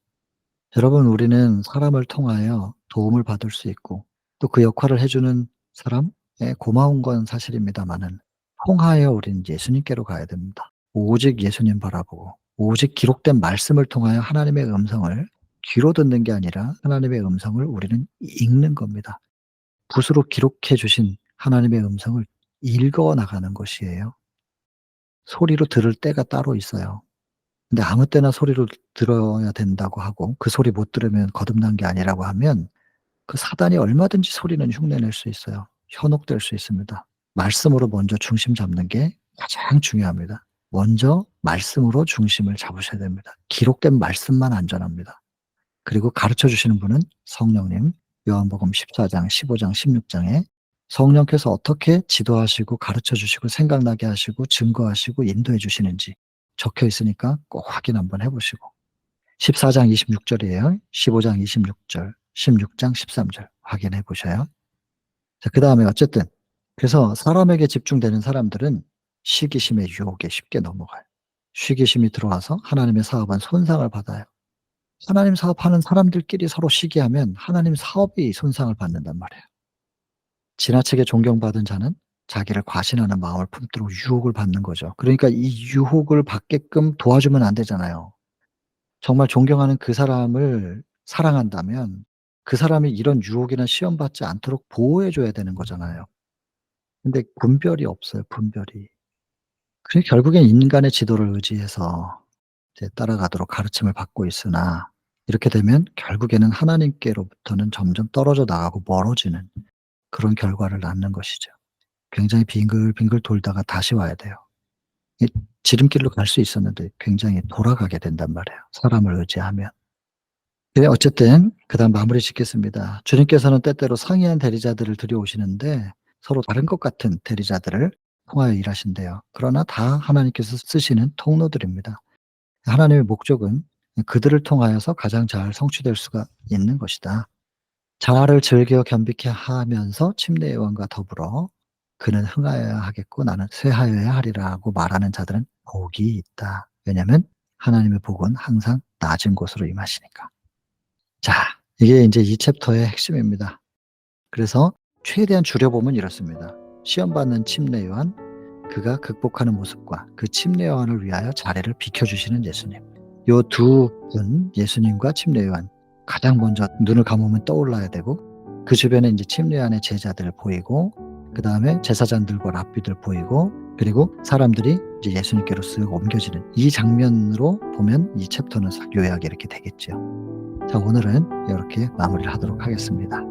여러분 우리는 사람을 통하여 도움을 받을 수 있고 또 그 역할을 해 주는 사람에 고마운 건 사실입니다마는 통하여 우리는 예수님께로 가야 됩니다. 오직 예수님 바라보고 오직 기록된 말씀을 통하여 하나님의 음성을 귀로 듣는 게 아니라 하나님의 음성을 우리는 읽는 겁니다. 붓으로 기록해 주신 하나님의 음성을 읽어 나가는 것이에요. 소리로 들을 때가 따로 있어요. 근데 아무 때나 소리를 들어야 된다고 하고 그 소리 못 들으면 거듭난 게 아니라고 하면 그 사단이 얼마든지 소리는 흉내낼 수 있어요. 현혹될 수 있습니다. 말씀으로 먼저 중심 잡는 게 가장 중요합니다. 먼저 말씀으로 중심을 잡으셔야 됩니다. 기록된 말씀만 안전합니다. 그리고 가르쳐 주시는 분은 성령님, 요한복음 14장, 15장, 16장에 성령께서 어떻게 지도하시고 가르쳐 주시고 생각나게 하시고 증거하시고 인도해 주시는지 적혀 있으니까 꼭 확인 한번 해 보시고 14장 26절이에요. 15장 26절, 16장 13절 확인해 보셔요. 자 그다음에 어쨌든 그래서 사람에게 집중되는 사람들은 시기심의 유혹에 쉽게 넘어가요. 시기심이 들어와서 하나님의 사업은 손상을 받아요. 하나님 사업하는 사람들끼리 서로 시기하면 하나님 사업이 손상을 받는단 말이에요. 지나치게 존경받은 자는 자기를 과신하는 마음을 품도록 유혹을 받는 거죠. 그러니까 이 유혹을 받게끔 도와주면 안 되잖아요. 정말 존경하는 그 사람을 사랑한다면 그 사람이 이런 유혹이나 시험 받지 않도록 보호해 줘야 되는 거잖아요. 근데 분별이 없어요, 분별이. 그게 결국엔 인간의 지도를 의지해서 이제 따라가도록 가르침을 받고 있으나 이렇게 되면 결국에는 하나님께로부터는 점점 떨어져 나가고 멀어지는 그런 결과를 낳는 것이죠. 굉장히 빙글빙글 돌다가 다시 와야 돼요. 이 지름길로 갈 수 있었는데 굉장히 돌아가게 된단 말이에요, 사람을 의지하면. 네 어쨌든 그다음 마무리 짓겠습니다. 주님께서는 때때로 상이한 대리자들을 들여오시는데 서로 다른 것 같은 대리자들을 통하여 일하신대요. 그러나 다 하나님께서 쓰시는 통로들입니다. 하나님의 목적은 그들을 통하여서 가장 잘 성취될 수가 있는 것이다. 자아를 즐겨 겸비케 하면서 침례요한과 더불어 "그는 흥하여야 하겠고 나는 쇠하여야 하리라."고 말하는 자들은 복이 있다. 왜냐하면 하나님의 복은 항상 낮은 곳으로 임하시니까. 자 이게 인제 이 챕터의 핵심입니다. 그래서 최대한 줄여보면 이렇습니다. 시험 받는 침례 요한, 그가 극복하는 모습과 그 침례 요한을 위하여 자리를 비켜 주시는 예수님. 요 두 분 예수님과 침례 요한 가장 먼저 눈을 감으면 떠올라야 되고 그 주변에 인제 침례 요한의 제자들 보이고 그다음에 제사장들과 랍비들 보이고 그리고 사람들이 이제 예수님께로 쓱 옮겨지는 이 장면으로 보면 이 챕터는 싹 요약이 이렇게 되겠죠. 자 오늘은 요렇게 마무리를 하도록 하겠습니다.